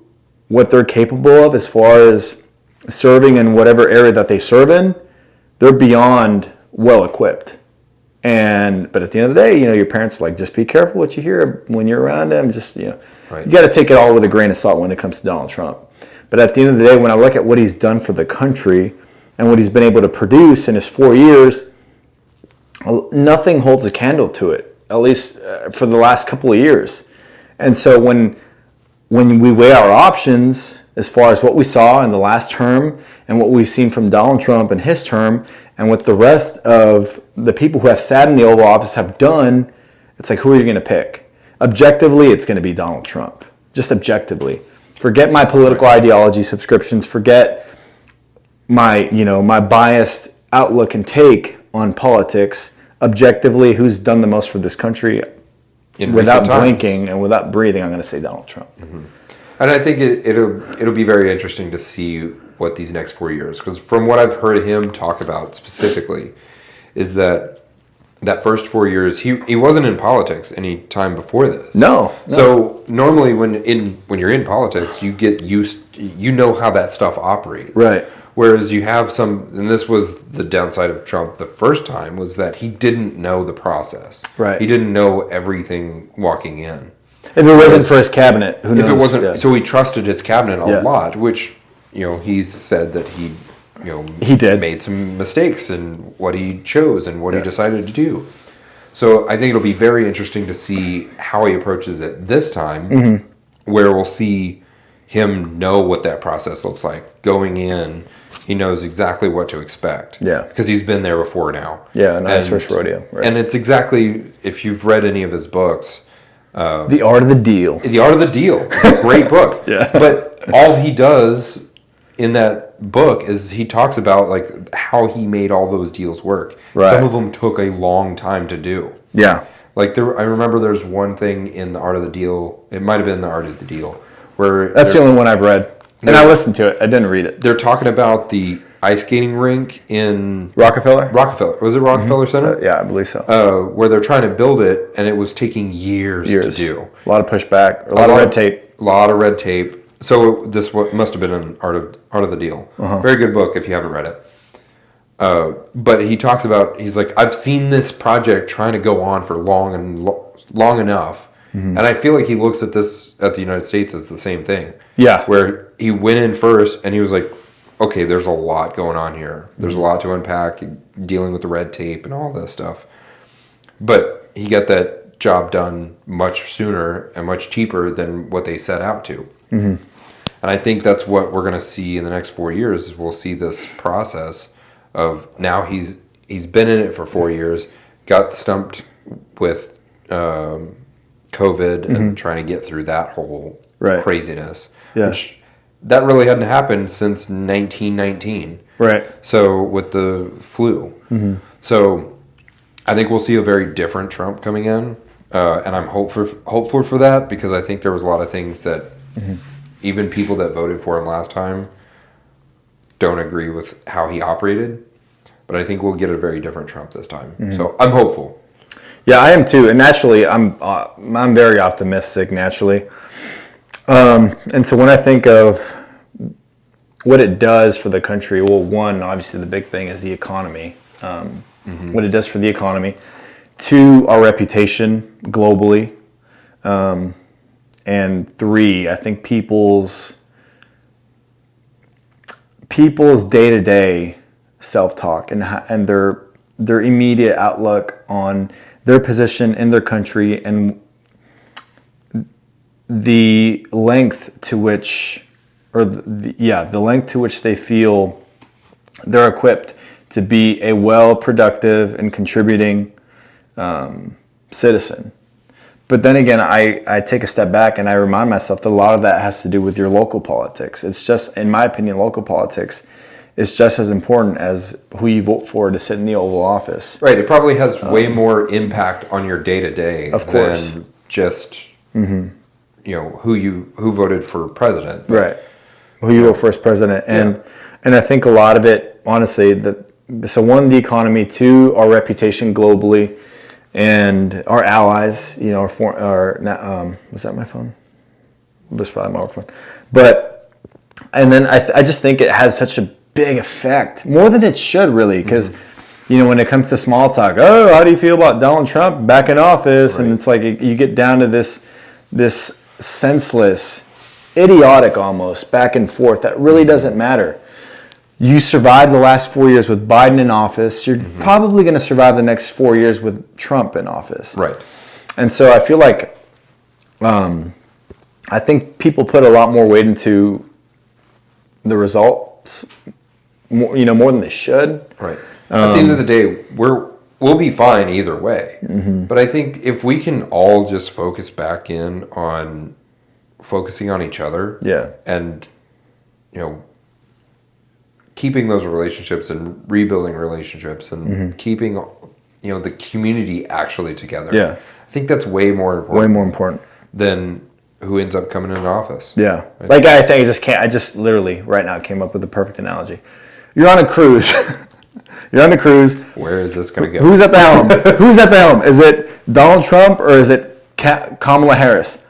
what they're capable of as far as serving in whatever area that they serve in, they're beyond well equipped. But at the end of the day, your parents are like, just be careful what you hear when you're around them. Just, you got to take it all with a grain of salt when it comes to Donald Trump. But at the end of the day, when I look at what he's done for the country and what he's been able to produce in his 4 years, nothing holds a candle to it, at least for the last couple of years. And so when we weigh our options as far as what we saw in the last term and what we've seen from Donald Trump in his term and what the rest of the people who have sat in the Oval Office have done, it's like, who are you going to pick? Objectively, it's going to be Donald Trump. Just objectively. Forget my political ideology subscriptions. Forget my biased outlook and take on politics. Objectively, who's done the most for this country? Without blinking and without breathing, I'm going to say Donald Trump. And I think it'll be very interesting to see what these next 4 years, because from what I've heard him talk about specifically, is that first 4 years he wasn't in politics any time before this. No. So normally when you're in politics, you get used, how that stuff operates. Right. Whereas you have and this was the downside of Trump the first time, was that he didn't know the process. Right. He didn't know everything walking in. If it wasn't for his cabinet, who knows? If it wasn't, so he trusted his cabinet a lot, which, he's said that he did made some mistakes in what he chose and what he decided to do. So I think it'll be very interesting to see how he approaches it this time, where we'll see him know what that process looks like. Going in, he knows exactly what to expect. Yeah. Because he's been there before now. Yeah, not his first rodeo. Right. And it's exactly, if you've read any of his books, The Art of the Deal. The Art of the Deal. It's a great book. Yeah. But all he does in that book is he talks about like how he made all those deals work. Right. Some of them took a long time to do. Yeah. Like I remember there's one thing in The Art of the Deal. It might have been The Art of the Deal, where that's the only one I've read, and I listened to it. I didn't read it. They're talking about the ice skating rink in Rockefeller. Was it Rockefeller Center? Yeah, I believe so. Where they're trying to build it, and it was taking years to do. A lot of pushback, a lot of red tape. A lot of red tape. So this must have been an Art of the Deal. Very good book if you haven't read it. But he talks about, he's like, I've seen this project trying to go on for long enough. And I feel like he looks at the United States as the same thing. Yeah. Where he went in first and he was like, okay, there's a lot going on here. There's a lot to unpack, dealing with the red tape and all this stuff. But he got that job done much sooner and much cheaper than what they set out to. And I think that's what we're going to see in the next 4 years. Is we'll see this process of, now he's been in it for 4 years, got stumped with COVID and trying to get through that whole craziness. Yeah. Which that really hadn't happened since 1919. Right. So with the flu. So I think we'll see a very different Trump coming in. And I'm hopeful for that, because I think there was a lot of things that even people that voted for him last time don't agree with how he operated. But I think we'll get a very different Trump this time. So I'm hopeful. Yeah, I am too. And naturally, I'm very optimistic naturally. And so when I think of what it does for the country, well, one, obviously the big thing is the economy. What it does for the economy. Two, our reputation globally. And three, I think people's day-to-day self-talk and their immediate outlook on their position in their country and the length to which, the length to which they feel they're equipped to be a well, productive, and contributing citizen. But then again, I take a step back and I remind myself that a lot of that has to do with your local politics. It's just, in my opinion, local politics is just as important as who you vote for to sit in the Oval Office. Right. It probably has way more impact on your day-to-day than just, who voted for president. Right. Who you vote for as president. And I think a lot of it, honestly, so one, the economy, two, our reputation globally, and our allies, was that my phone? It was probably my work phone. But, and then I just think it has such a big effect, more than it should really, because, when it comes to small talk, how do you feel about Donald Trump back in office? Right. And it's like you get down to this senseless, idiotic almost, back and forth that really doesn't matter. You survived the last 4 years with Biden in office. You're probably going to survive the next 4 years with Trump in office. Right. And so I feel like I think people put a lot more weight into the results, more than they should. Right. At the end of the day, we'll be fine either way. But I think if we can all just focus back in on focusing on each other, and keeping those relationships and rebuilding relationships and keeping the community actually together. Yeah. I think that's way more important than who ends up coming into office. Yeah. Like I just literally right now came up with the perfect analogy. You're on a cruise. Where is this going to go? Who's at the helm? Is it Donald Trump or is it Kamala Harris?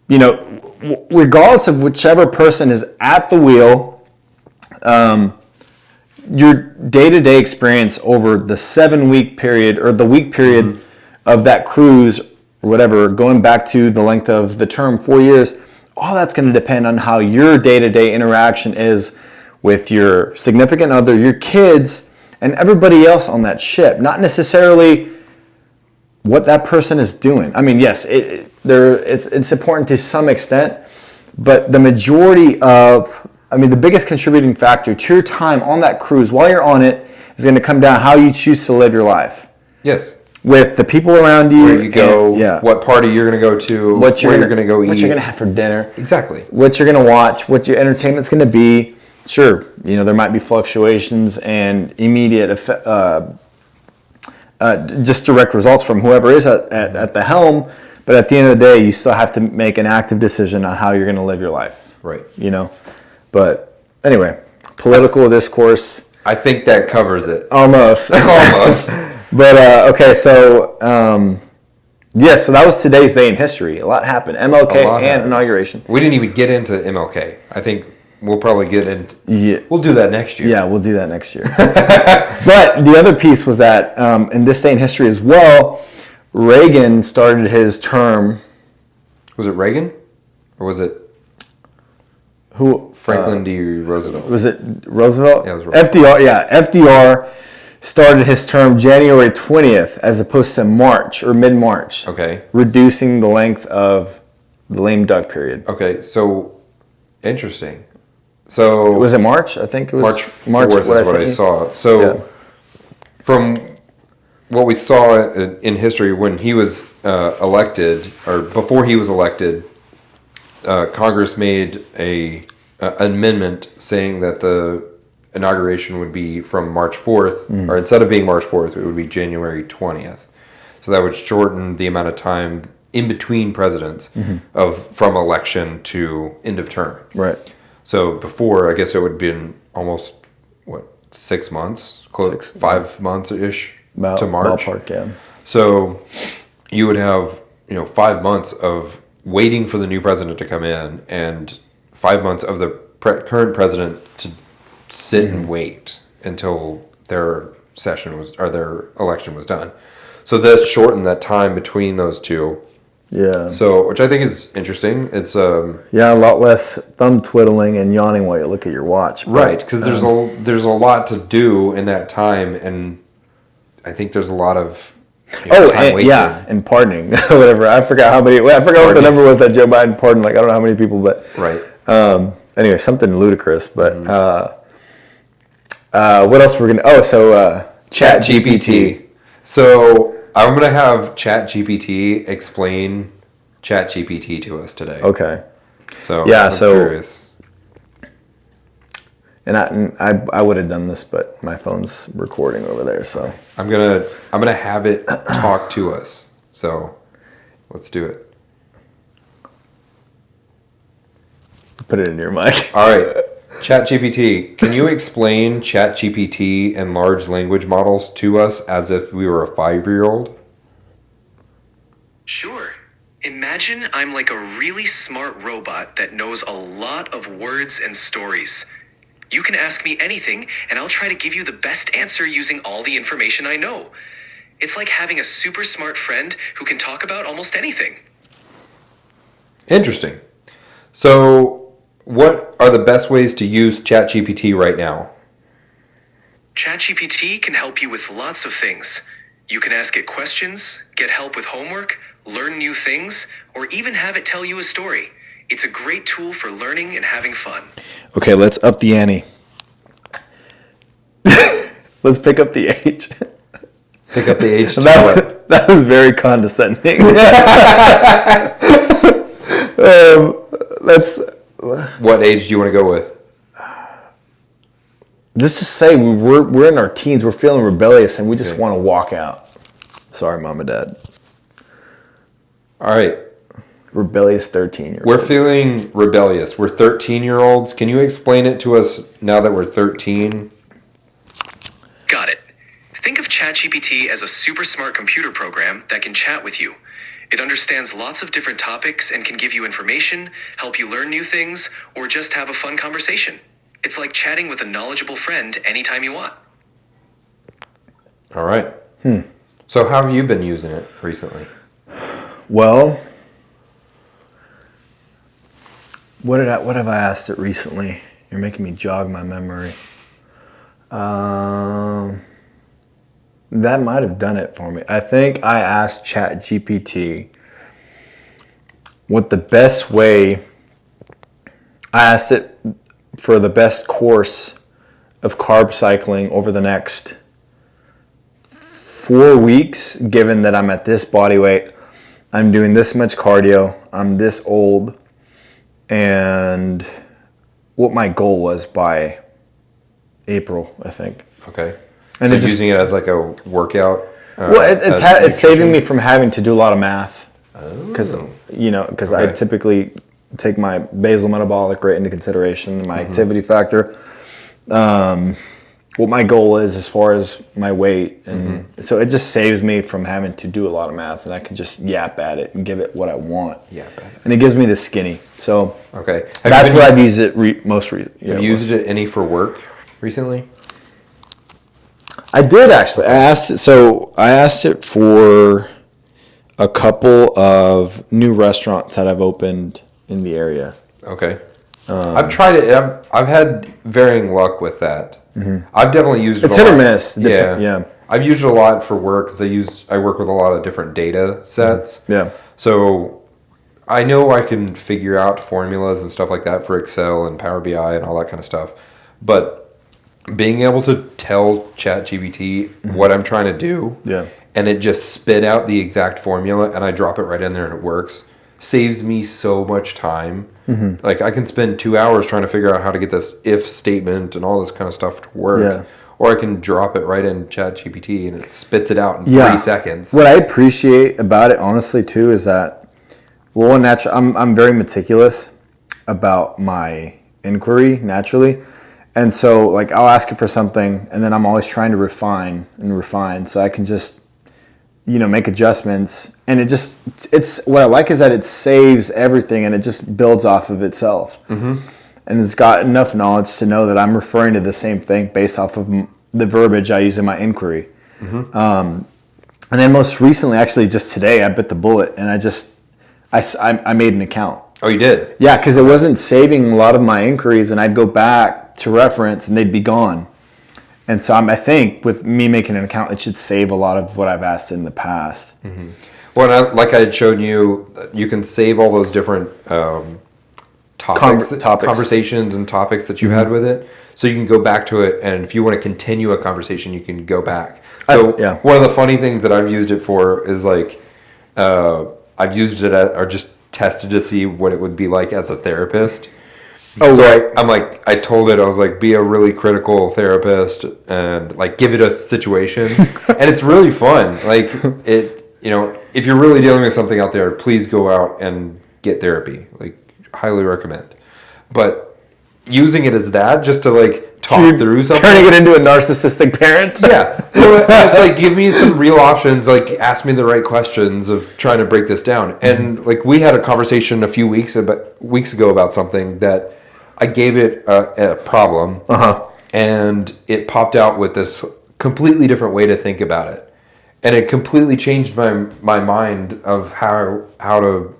Regardless of whichever person is at the wheel, your day-to-day experience over the 7-week period or the week period of that cruise or whatever, going back to the length of the term, 4 years, all that's going to depend on how your day-to-day interaction is with your significant other, your kids, and everybody else on that ship. Not necessarily what that person is doing. I mean, yes, it's important to some extent, but the majority of the biggest contributing factor to your time on that cruise while you're on it is going to come down how you choose to live your life. Yes. With the people around you. Where you go, what party you're going to go to, where you're going to go eat. What you're going to have for dinner. Exactly. What you're going to watch, what your entertainment's going to be. Sure, there might be fluctuations and immediate just direct results from whoever is at the helm, but at the end of the day, you still have to make an active decision on how you're going to live your life. Right. But anyway, political discourse. I think that covers it. Almost. But okay, so so that was today's day in history. A lot happened. MLK and inauguration. We didn't even get into MLK. I think we'll probably get into. Yeah. We'll do that next year. Yeah, we'll do that next year. But the other piece was that in this day in history as well, Reagan started his term. Was it Reagan, or was it? Who? Franklin D. Roosevelt. Was it Roosevelt? Yeah, it was Roosevelt. FDR. Yeah, FDR started his term January 20th as opposed to March or mid-March. Okay. Reducing the length of the lame duck period. Okay, so interesting. So was it March? I think it was March 4th is what I saw. So from what we saw in history when he was elected, or before he was elected, Congress made an amendment saying that the inauguration would be from March 4th, or instead of being March 4th, it would be January 20th. So that would shorten the amount of time in between presidents from election to end of term. Right. So before, I guess it would have been almost 6 months, 5 months-ish to March. Ballpark, yeah. So you would have 5 months of waiting for the new president to come in, and 5 months of the current president to sit and wait until their their election was done. So that shortened that time between those two. Yeah. So, which I think is interesting. It's a lot less thumb twiddling and yawning while you look at your watch. Right, because there's a lot to do in that time, and I think there's a lot of time wasted. And pardoning, whatever. I forgot what the number was that Joe Biden pardoned. I don't know how many people, but right. Anyway, something ludicrous, but What else we're gonna? Chat GPT. So I'm gonna have Chat GPT explain Chat GPT to us today. Okay. So Yeah, I'm so- curious. And I would have done this, but my phone's recording over there, so. I'm gonna have it talk to us. So let's do it. Put it in your mic. All right, ChatGPT, can you explain ChatGPT and large language models to us as if we were a 5-year-old? Sure. Imagine I'm like a really smart robot that knows a lot of words and stories. You can ask me anything, and I'll try to give you the best answer using all the information I know. It's like having a super smart friend who can talk about almost anything. Interesting. So, what are the best ways to use ChatGPT right now? ChatGPT can help you with lots of things. You can ask it questions, get help with homework, learn new things, or even have it tell you a story. It's a great tool for learning and having fun. Okay, let's up the ante. Let's pick up the age. Pick up the age to what? That was very condescending. What age do you want to go with? Let's just say we're in our teens, we're feeling rebellious, and we just want to walk out. Sorry, Mom and Dad. All right. Rebellious 13-year-old. We're feeling rebellious. We're 13-year-olds. Can you explain it to us now that we're 13? Got it. Think of ChatGPT as a super smart computer program that can chat with you. It understands lots of different topics and can give you information, help you learn new things, or just have a fun conversation. It's like chatting with a knowledgeable friend anytime you want. All right. So how have you been using it recently? Well, what have I asked it recently? You're making me jog my memory. That might have done it for me. I think I asked ChatGPT what the best way. I asked it for the best course of carb cycling over the next 4 weeks, given that I'm at this body weight, I'm doing this much cardio, I'm this old, and what my goal was by April, I think. Okay. And So it just- using it as like a workout? Well, as it's saving nutrition? me from having to do a lot of math, because I Okay. typically take my basal metabolic rate into consideration, my activity factor, what my goal is as far as my weight, and so it just saves me from having to do a lot of math, and I can just yap at it and give it what I want. And it gives me the skinny. So Okay. that's where I've used it most. Have you used it any for work recently? I did actually. I asked it for a couple of new restaurants that I've opened in the area. Okay. I've tried it. I've had varying luck with that. I've definitely used it. It's a hit or lot. miss. Yeah. I've used it a lot for work because I work with a lot of different data sets. Yeah. So I know I can figure out formulas and stuff like that for Excel and Power BI and all that kind of stuff. But being able to tell ChatGPT what I'm trying to do, and it just spit out the exact formula, and I drop it right in there and it works, saves me so much time. Like I can spend 2 hours trying to figure out how to get this if statement and all this kind of stuff to work, or I can drop it right in ChatGPT and it spits it out in 3 seconds. What I appreciate about it, honestly, too, is that, well, I'm very meticulous about my inquiry naturally. And so, like, I'll ask it for something, and then I'm always trying to refine, so I can just, make adjustments. And it's what I like is that it saves everything, and it just builds off of itself. And it's got enough knowledge to know that I'm referring to the same thing based off of the verbiage I use in my inquiry. And then most recently, actually, just today, I bit the bullet, and I made an account. Oh, you did? Yeah, because it wasn't saving a lot of my inquiries, and I'd go back to reference and they'd be gone. And so I think with me making an account, it should save a lot of what I've asked in the past. Well, like I had shown you, you can save all those different conversations and topics that you had with it. So you can go back to it, and if you want to continue a conversation, you can go back. So one of the funny things that I've used it for is like, I've used it or just tested to see what it would be like as a therapist. Oh, so right. I told it, I was like, be a really critical therapist and like give it a situation. And it's really fun. Like if you're really dealing with something out there, please go out and get therapy. Like, highly recommend. But using it as that, just to like talk through something. Turning it into a narcissistic parent? Yeah. It's like, give me some real options, like ask me the right questions of trying to break this down. And like, we had a conversation a few weeks ago about something that I gave it a problem, and it popped out with this completely different way to think about it, and it completely changed my mind of how to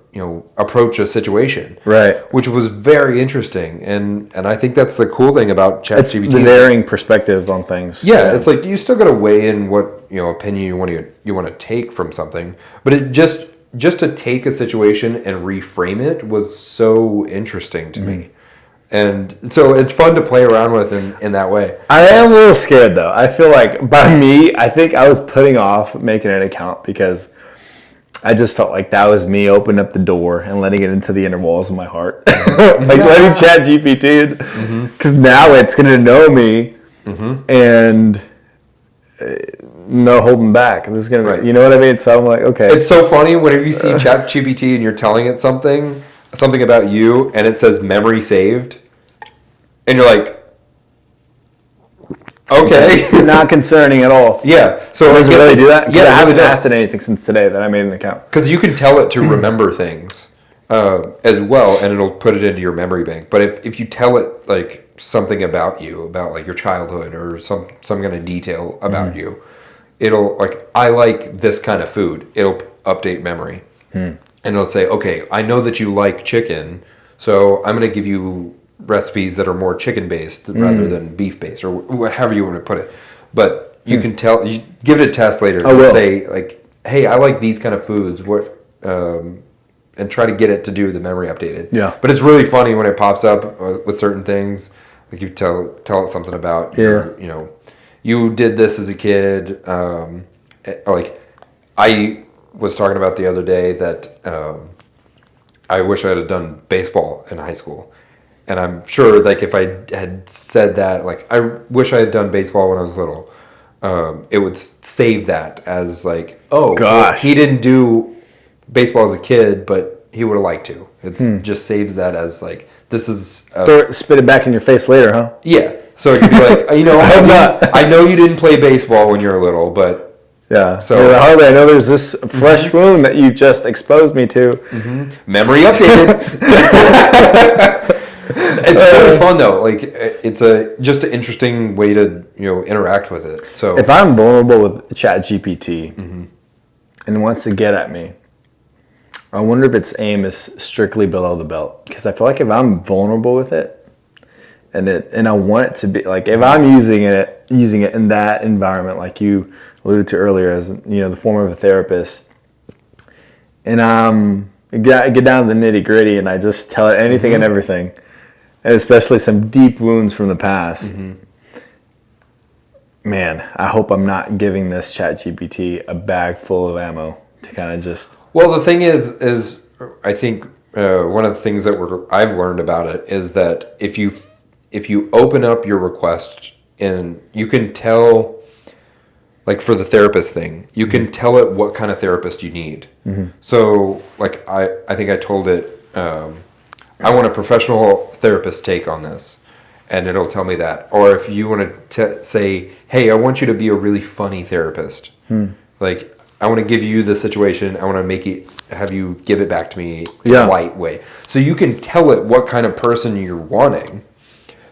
approach a situation, right? Which was very interesting, and I think that's the cool thing about ChatGPT. It's the varying perspective on things. Yeah, it's like you still got to weigh in what opinion you want to take from something, but it just to take a situation and reframe it was so interesting to me. And so it's fun to play around with in that way. I am a little scared though. I feel like by me, I think I was putting off making an account because I just felt like that was me opening up the door and letting it into the inner walls of my heart. Like letting ChatGPT, because now it's going to know me and no holding back. This is going to be, you know what I mean? So I'm like, okay. It's so funny whenever you see ChatGPT and you're telling it something about you, and it says memory saved, and you're like, okay. Not concerning at all. Yeah. So does it really do that? Yeah, I haven't asked it anything since today that I made an account. Because you can tell it to remember things as well, and it'll put it into your memory bank. But if you tell it like something about you, about like your childhood or some kind of detail about you, it'll like, I like this kind of food. It'll update memory. And it'll say, okay, I know that you like chicken, so I'm going to give you recipes that are more chicken-based rather than beef-based, or whatever you want to put it. But you can tell, you give it a test later. Say, like, hey, I like these kind of foods, and try to get it to do the memory updated. Yeah. But it's really funny when it pops up with certain things. Like, you tell it something about, you did this as a kid. Like, I was talking about the other day that I wish I had done baseball in high school. And I'm sure, like, if I had said that, like, I wish I had done baseball when I was little, it would save that as, like, oh, gosh, he didn't do baseball as a kid, but he would have liked to. It's just saves that as, like, this is... spit it back in your face later, huh? Yeah. So it could be like, I know you didn't play baseball when you were little, but... Yeah. So Harley, I know there's this fresh wound that you just exposed me to. Memory updated. It's really fun though. Like, it's just an interesting way to interact with it. So if I'm vulnerable with ChatGPT and it wants to get at me, I wonder if its aim is strictly below the belt. Because I feel like if I'm vulnerable with it, and I want it to be like, if I'm using it in that environment, like you alluded to earlier, as the form of a therapist, and get down to the nitty gritty, and I just tell it anything and everything, and especially some deep wounds from the past. Man, I hope I'm not giving this ChatGPT a bag full of ammo to kind of just. Well, the thing is I think one of the things that I've learned about it is that if you open up your request, and you can tell. Like, for the therapist thing, you can tell it what kind of therapist you need. So, like, I think I told it, I want a professional therapist take on this. And it'll tell me that. Or if you want to say, hey, I want you to be a really funny therapist. Like, I want to give you the situation. I want to have you give it back to me in a light way. So you can tell it what kind of person you're wanting.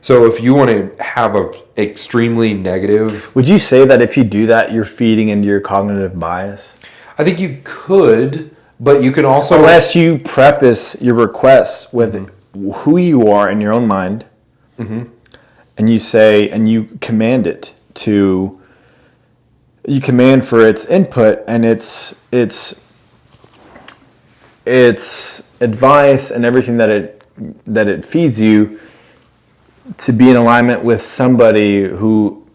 So if you want to have a extremely negative... Would you say that if you do that, you're feeding into your cognitive bias? I think you could, but you can also... Unless you preface your requests with who you are in your own mind, and you say, and you command it to... You command for its input and its advice and everything that it that it feeds you to be in alignment with somebody who,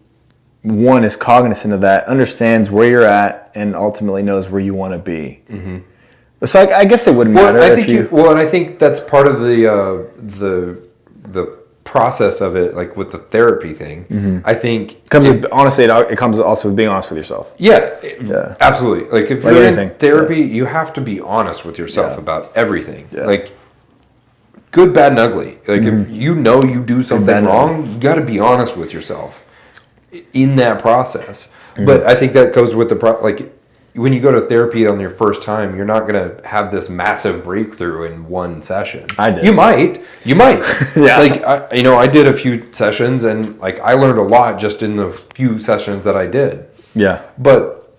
one, is cognizant of that, understands where you're at, and ultimately knows where you want to be. Mm-hmm. So I guess it wouldn't matter. And I think that's part of the process of it, like with the therapy thing. Mm-hmm. I think it comes also with being honest with yourself. Yeah, absolutely. Like if you're in therapy, you have to be honest with yourself about everything. Yeah. Like good, bad, and ugly. Like if you know you do something wrong, you got to be honest with yourself in that process. Mm-hmm. But I think that goes with the when you go to therapy on your first time, you're not going to have this massive breakthrough in one session. I did. You might. Yeah. Like, I did a few sessions and like I learned a lot just in the few sessions that I did. Yeah. But,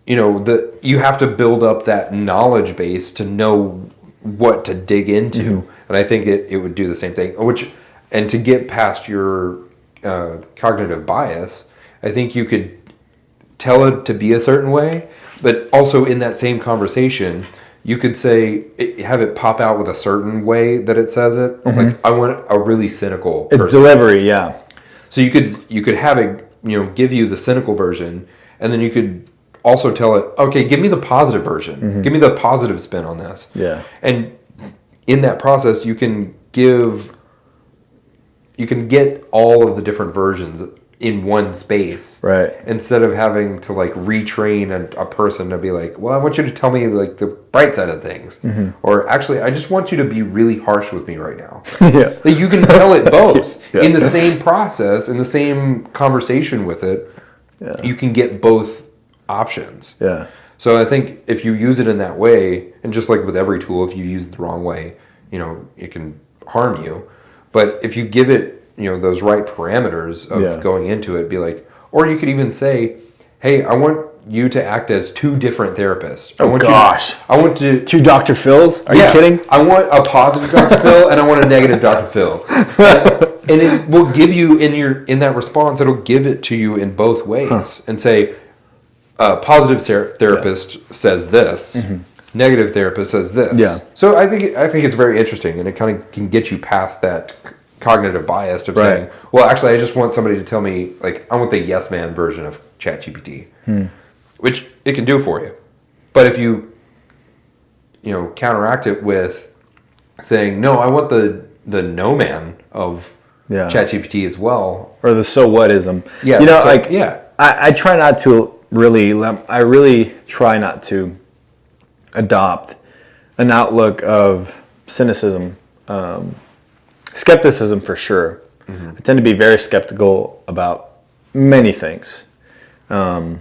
you have to build up that knowledge base to know what to dig into. Mm-hmm. And I think it would do the same thing. And to get past your cognitive bias, I think you could tell it to be a certain way, but also in that same conversation, you could have it pop out with a certain way that it says it. Mm-hmm. Like I want a really cynical person. It's delivery, yeah. So you could have it, give you the cynical version, and then you could also tell it, okay, give me the positive version. Mm-hmm. Give me the positive spin on this. Yeah. And in that process, you can get all of the different versions in one space, right? Instead of having to like retrain a person to be like, well, I want you to tell me like the bright side of things, mm-hmm. or actually, I just want you to be really harsh with me right now. Yeah, like you can tell it both in the same process, in the same conversation with it. Yeah. You can get both options. Yeah. So I think if you use it in that way, and just like with every tool, if you use it the wrong way, it can harm you. But if you give it those right parameters of going into it, be like, or you could even say, hey, I want you to act as two different therapists. I want two Dr. Phils? Are you kidding? I want a positive Dr. Phil and I want a negative Dr. Phil. And it will give you in that response, it'll give it to you in both ways and say, positive therapist says this. Mm-hmm. Negative therapist says this. Yeah. So I think it's very interesting, and it kind of can get you past that cognitive bias of saying, well, actually, I just want somebody to tell me, like, I want the yes man version of Chat GPT, which it can do for you. But if you counteract it with saying, no, I want the no man of Chat GPT as well, or the so whatism. Yeah. I try not to really try not to adopt an outlook of cynicism. Skepticism for sure. Mm-hmm. I tend to be very skeptical about many things. But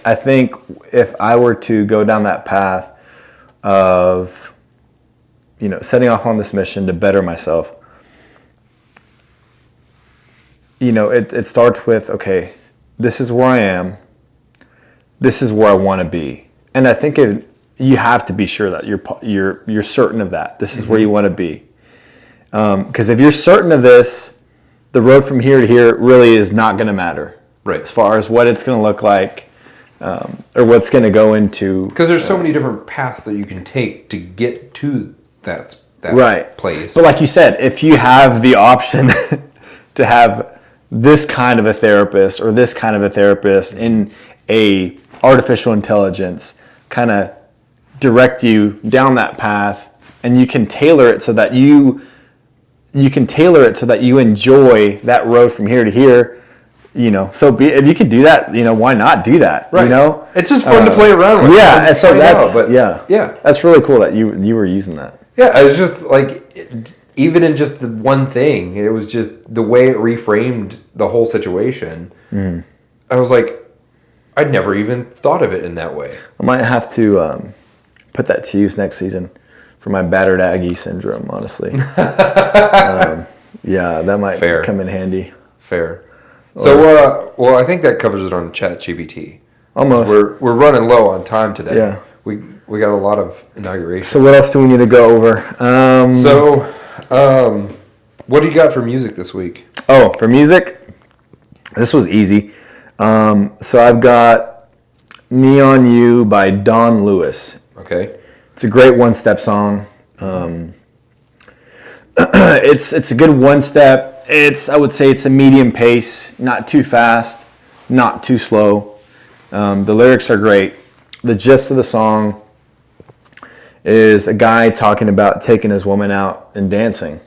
I think if I were to go down that path of, setting off on this mission to better myself, it starts with, okay, this is where I am. This is where I want to be. And I think you have to be sure that you're certain of that. This is where you want to be. Because if you're certain of this, the road from here to here really is not going to matter. Right. As far as what it's going to look like, or what's going to go into. Because there's so many different paths that you can take to get to that place. But like you said, if you have the option to have this kind of a therapist or this kind of a therapist in a artificial intelligence kind of direct you down that path, and you can tailor it so that you enjoy that road from here to here, so if you could do that, why not do that? Right. It's just fun to play around with. Yeah. And so that's really cool that you were using that. Yeah. It was just like, even in just the one thing, it was just the way it reframed the whole situation. Mm. I was like, I'd never even thought of it in that way. I might have to put that to use next season for my battered Aggie syndrome, honestly. That might come in handy. Fair. So, I think that covers it on Chat GPT. Almost. We're running low on time today. Yeah. We got a lot of inauguration. So what else do we need to go over? What do you got for music this week? Oh, for music? This was easy. So I've got Neon You by Don Lewis. Okay. It's a great one-step song. it's a good one step. I would say it's a medium pace, not too fast, not too slow. The lyrics are great. The gist of the song is a guy talking about taking his woman out and dancing.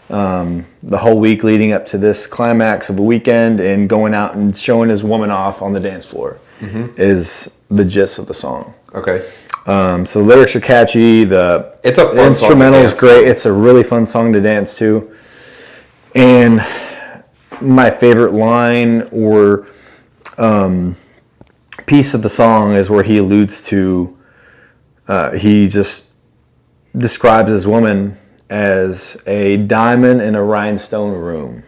The whole week leading up to this climax of a weekend and going out and showing his woman off on the dance floor is the gist of the song. Okay. So the lyrics are catchy. It's a fun the instrumental is great. To. It's a really fun song to dance to. And my favorite line or piece of the song is where he alludes to, he just describes his woman as a diamond in a rhinestone room,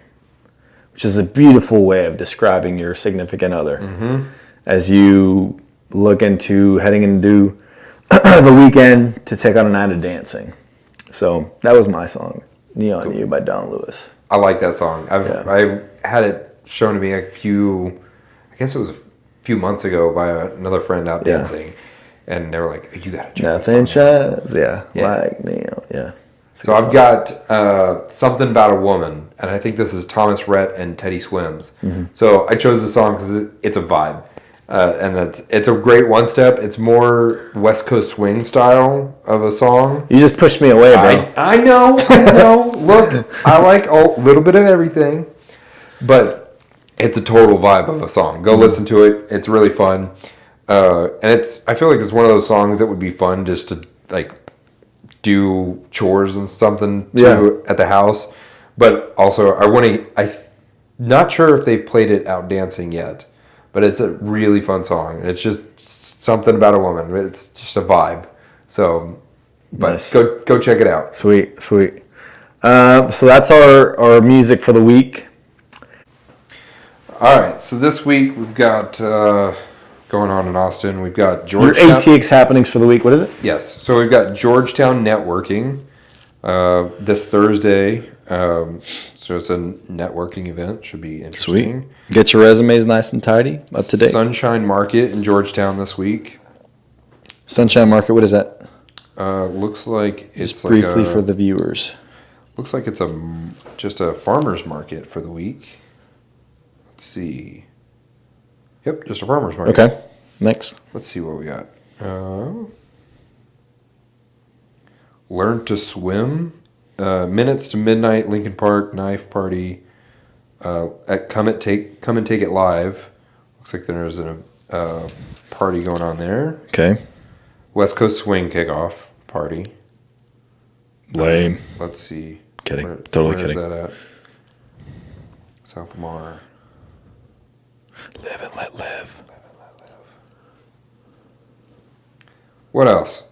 which is a beautiful way of describing your significant other. As you look into heading into the weekend to take on a night of dancing. So that was my song, Neon You by Don Lewis. I like that song. I had it shown to me I guess it was a few months ago by another friend out dancing, and they were like, "You gotta check Nothing this song out." shines, like Neon, So I've got Something About a Woman, and I think this is Thomas Rhett and Teddy Swims. So I chose the song because it's a vibe. And it's a great one step. It's more West Coast swing style of a song. You just pushed me away, bro. I know. Look, I like a little bit of everything, but it's a total vibe of a song. Go listen to it. It's really fun. And I feel like it's one of those songs that would be fun just to like do chores and something at the house. But also I'm not sure if they've played it out dancing yet. But it's a really fun song. And it's just something about a woman. It's just a vibe. So, but nice. Go check it out. Sweet. So that's our music for the week. All right. So this week we've got going on in Austin. We've got Your Georgetown. ATX happenings for the week. What is it? Yes. So we've got Georgetown Networking this Thursday. So it's a networking event. Should be interesting. Sweet. Get your resumes nice and tidy, up to date. Sunshine Market in Georgetown this week. Sunshine Market, what is that? Looks like it's Just briefly for the viewers. Looks like it's just a farmer's market for the week. Let's see. Yep, just a farmer's market. Okay, next. Let's see what we got. Learn to swim. Minutes to Midnight, Lincoln Park, Knife Party. At Come and Take It Live. Looks like there's a party going on there. Okay. West Coast Swing Kickoff Party. Lame. Let's see. Kidding. Totally kidding. Where is that at? South Lamar. Live and let live. What else?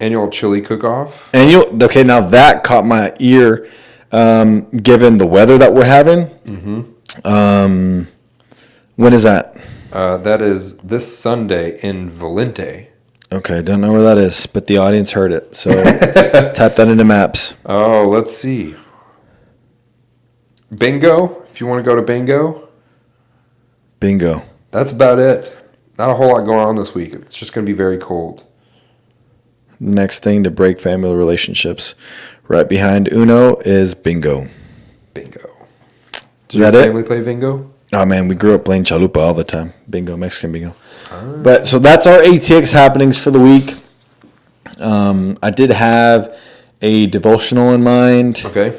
Annual chili cook-off. Okay, now that caught my ear, given the weather that we're having. When is that? That is this Sunday in Valente. Okay, don't know where that is, but the audience heard it, so type that into maps. Oh, let's see. Bingo, if you want to go to bingo. Bingo. That's about it. Not a whole lot going on this week. It's just going to be very cold. The next thing to break family relationships. Right behind Uno is bingo. Bingo. Is that it? Family play bingo? Oh man, we grew up playing chalupa all the time. Bingo, Mexican bingo. But so that's our ATX happenings for the week. I did have a devotional in mind. Okay.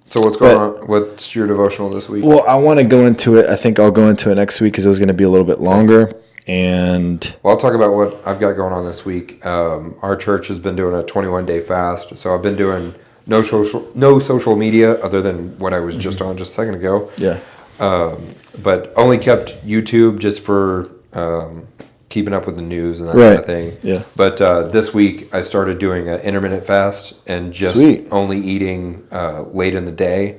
So what's going on? What's your devotional this week? Well, I want to go into it. I think I'll go into it next week because it was going to be a little bit longer. And well, I'll talk about what I've got going on this week. Our church has been doing a 21-day fast, so I've been doing no social media other than what I was just on just a second ago. Yeah. But only kept YouTube just for keeping up with the news and that kind of thing. Yeah. But this week I started doing an intermittent fast and just only eating late in the day.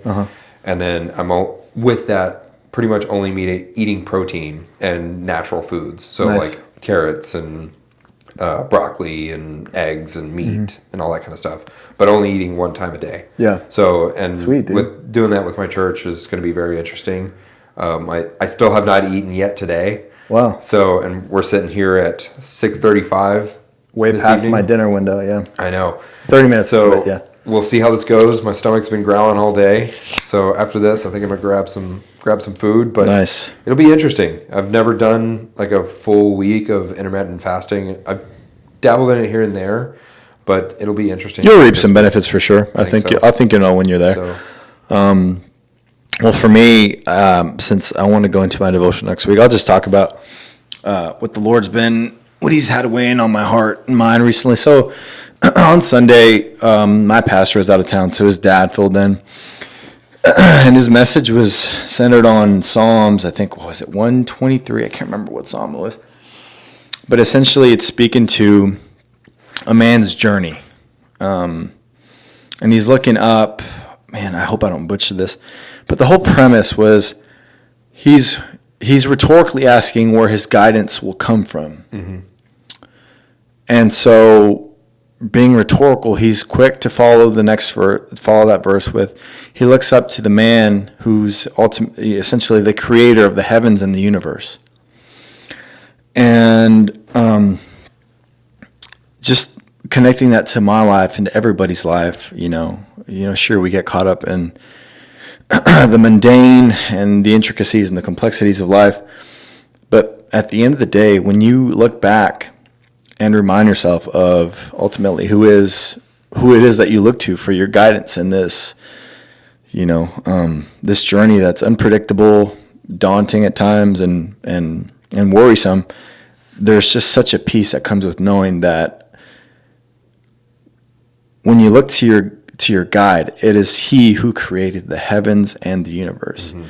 And then I'm with that pretty much only eating protein and natural foods. So like carrots and broccoli and eggs and meat and all that kind of stuff. But only eating one time a day. Yeah. So with doing that with my church is going to be very interesting. I still have not eaten yet today. Wow. So, and we're sitting here at 6:35. Way past my dinner window, yeah. I know. 30 minutes. So, yeah. we'll see how this goes. My stomach's been growling all day, so after this, I think I'm gonna grab some food. But Nice. It'll be interesting. I've never done like a full week of intermittent fasting. I've dabbled in it here and there, but it'll be interesting. You'll reap some benefits for sure. I think so. I think you'll know when you're there. So, Well, for me, since I want to go into my devotion next week, I'll just talk about what the Lord's been, what He's had weighing on my heart and mind recently. So on Sunday, my pastor was out of town, so his dad filled in. And his message was centered on Psalms, I think, what was it, 123? I can't remember what Psalm it was. But essentially, it's speaking to a man's journey. And he's looking up, man, I hope I don't butcher this. But the whole premise was he's rhetorically asking where his guidance will come from. Mm-hmm. And so, being rhetorical, he's quick to follow that verse with, he looks up to the man who's ultimately, essentially the creator of the heavens and the universe. And just connecting that to my life and to everybody's life, sure, we get caught up in the mundane and the intricacies and the complexities of life. But at the end of the day, when you look back and remind yourself of ultimately who it is that you look to for your guidance in this, this journey that's unpredictable, daunting at times, and worrisome, there's just such a peace that comes with knowing that when you look to your guide, it is He who created the heavens and the universe. Mm-hmm.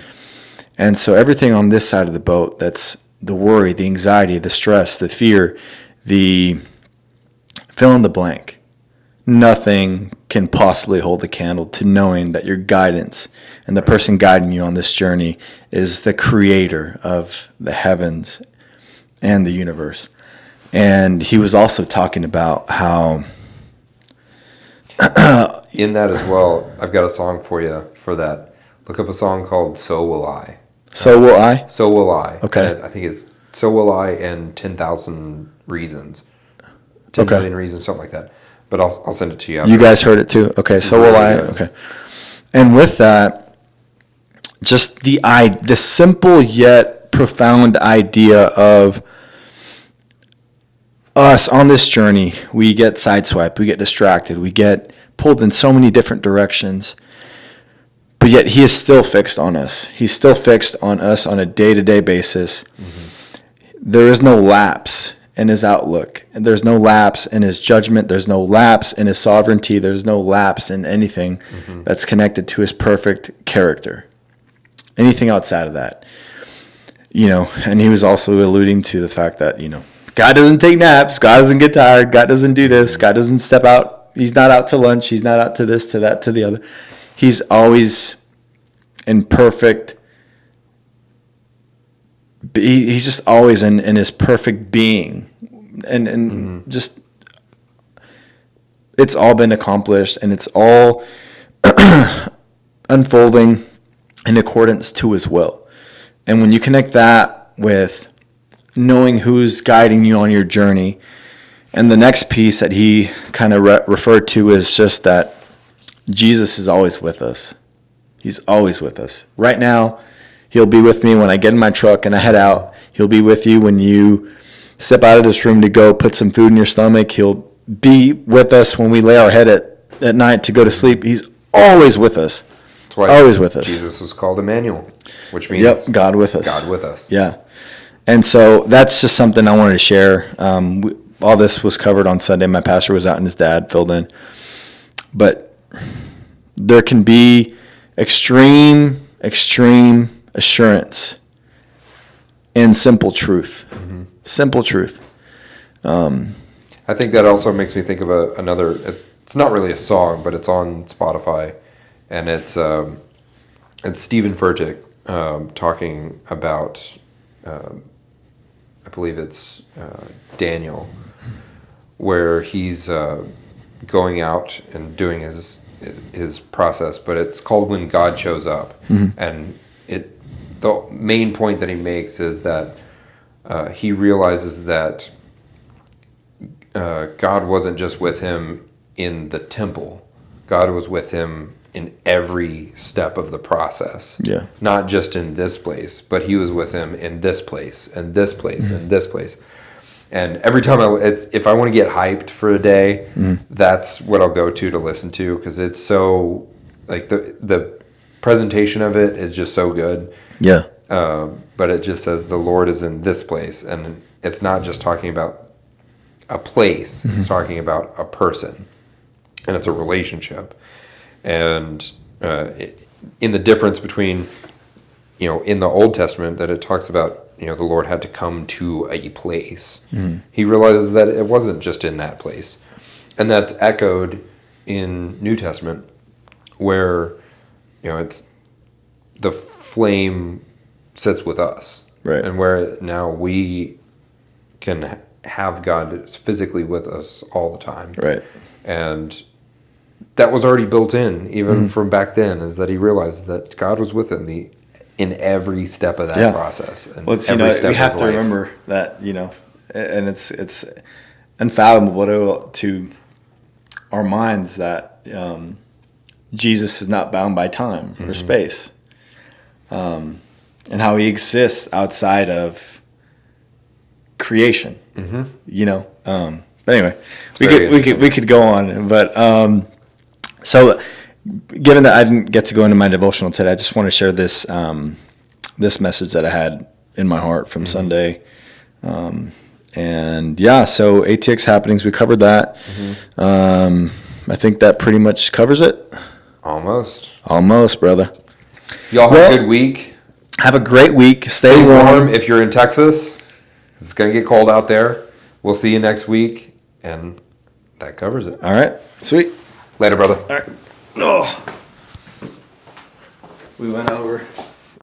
And so everything on this side of the boat, that's the worry, the anxiety, the stress, the fear, the fill in the blank, nothing can possibly hold the candle to knowing that your guidance and the person guiding you on this journey is the creator of the heavens and the universe. And he was also talking about how in that as well, I've got a song for you for that. Look up a song called So Will I. So Will I? So Will I. Okay. And I think it's So Will I and 10,000 Reasons. 10 million reasons, something like that. But I'll send it to you after. You guys heard it too? Okay, So Will I. Okay. And with that, just the simple yet profound idea of us on this journey, we get sideswiped, we get distracted, we get pulled in so many different directions, but yet He is still fixed on us. He's still fixed on us on a day-to-day basis. Mm-hmm. There is no lapse in His outlook, and there's no lapse in His judgment, there's no lapse in His sovereignty, there's no lapse in anything that's connected to His perfect character. Anything outside of that. And he was also alluding to the fact that, God doesn't take naps, God doesn't get tired, God doesn't do this, God doesn't step out, He's not out to lunch, He's not out to this, to that, to the other. He's always in perfect, He's just always in His perfect being. And just, it's all been accomplished, and it's all unfolding in accordance to His will. And when you connect that with knowing who's guiding you on your journey, and the next piece that he kind of referred to is just that Jesus is always with us. He's always with us. Right now, He'll be with me when I get in my truck and I head out. He'll be with you when you step out of this room to go put some food in your stomach. He'll be with us when we lay our head at night to go to sleep. He's always with us. That's why always with us. Jesus was called Emmanuel, which means God with us. God with us. Yeah. And so that's just something I wanted to share. All this was covered on Sunday. My pastor was out and his dad filled in. But there can be extreme assurance in simple truth. Mm-hmm. Simple truth. I think that also makes me think of another, it's not really a song, but it's on Spotify. And it's Stephen Furtick talking about, I believe it's Daniel, where he's going out and doing his process, but it's called When God Shows Up. Mm-hmm. And the main point that he makes is that he realizes that God wasn't just with him in the temple, God was with him in every step of the process. Yeah. Not just in this place, but he was with him in this place and this place and this place. And every time if I want to get hyped for a day, that's what I'll go to listen to, because it's so, like, the presentation of it is just so good. Yeah. But it just says the Lord is in this place, and it's not just talking about a place, it's talking about a person, and it's a relationship. And in the difference between, in the Old Testament, that it talks about, the Lord had to come to a place. He realizes that it wasn't just in that place. And that's echoed in New Testament, where, it's the flame sits with us. Right. And where now we can have God physically with us all the time. Right. And that was already built in, even from back then, is that he realized that God was with him in every step of that process. And well, it's, every step we of have his to life. remember that, and it's infallible to our minds that Jesus is not bound by time or space, and how he exists outside of creation. But anyway, we could go on, but so given that I didn't get to go into my devotional today, I just want to share this this message that I had in my heart from Sunday. And yeah, so ATX happenings, we covered that. I think that pretty much covers it. Almost, brother. Y'all have a good week. Have a great week. Stay warm. If you're in Texas, it's going to get cold out there. We'll see you next week. And that covers it. All right. Sweet. Later, brother. All right. Oh. We went over.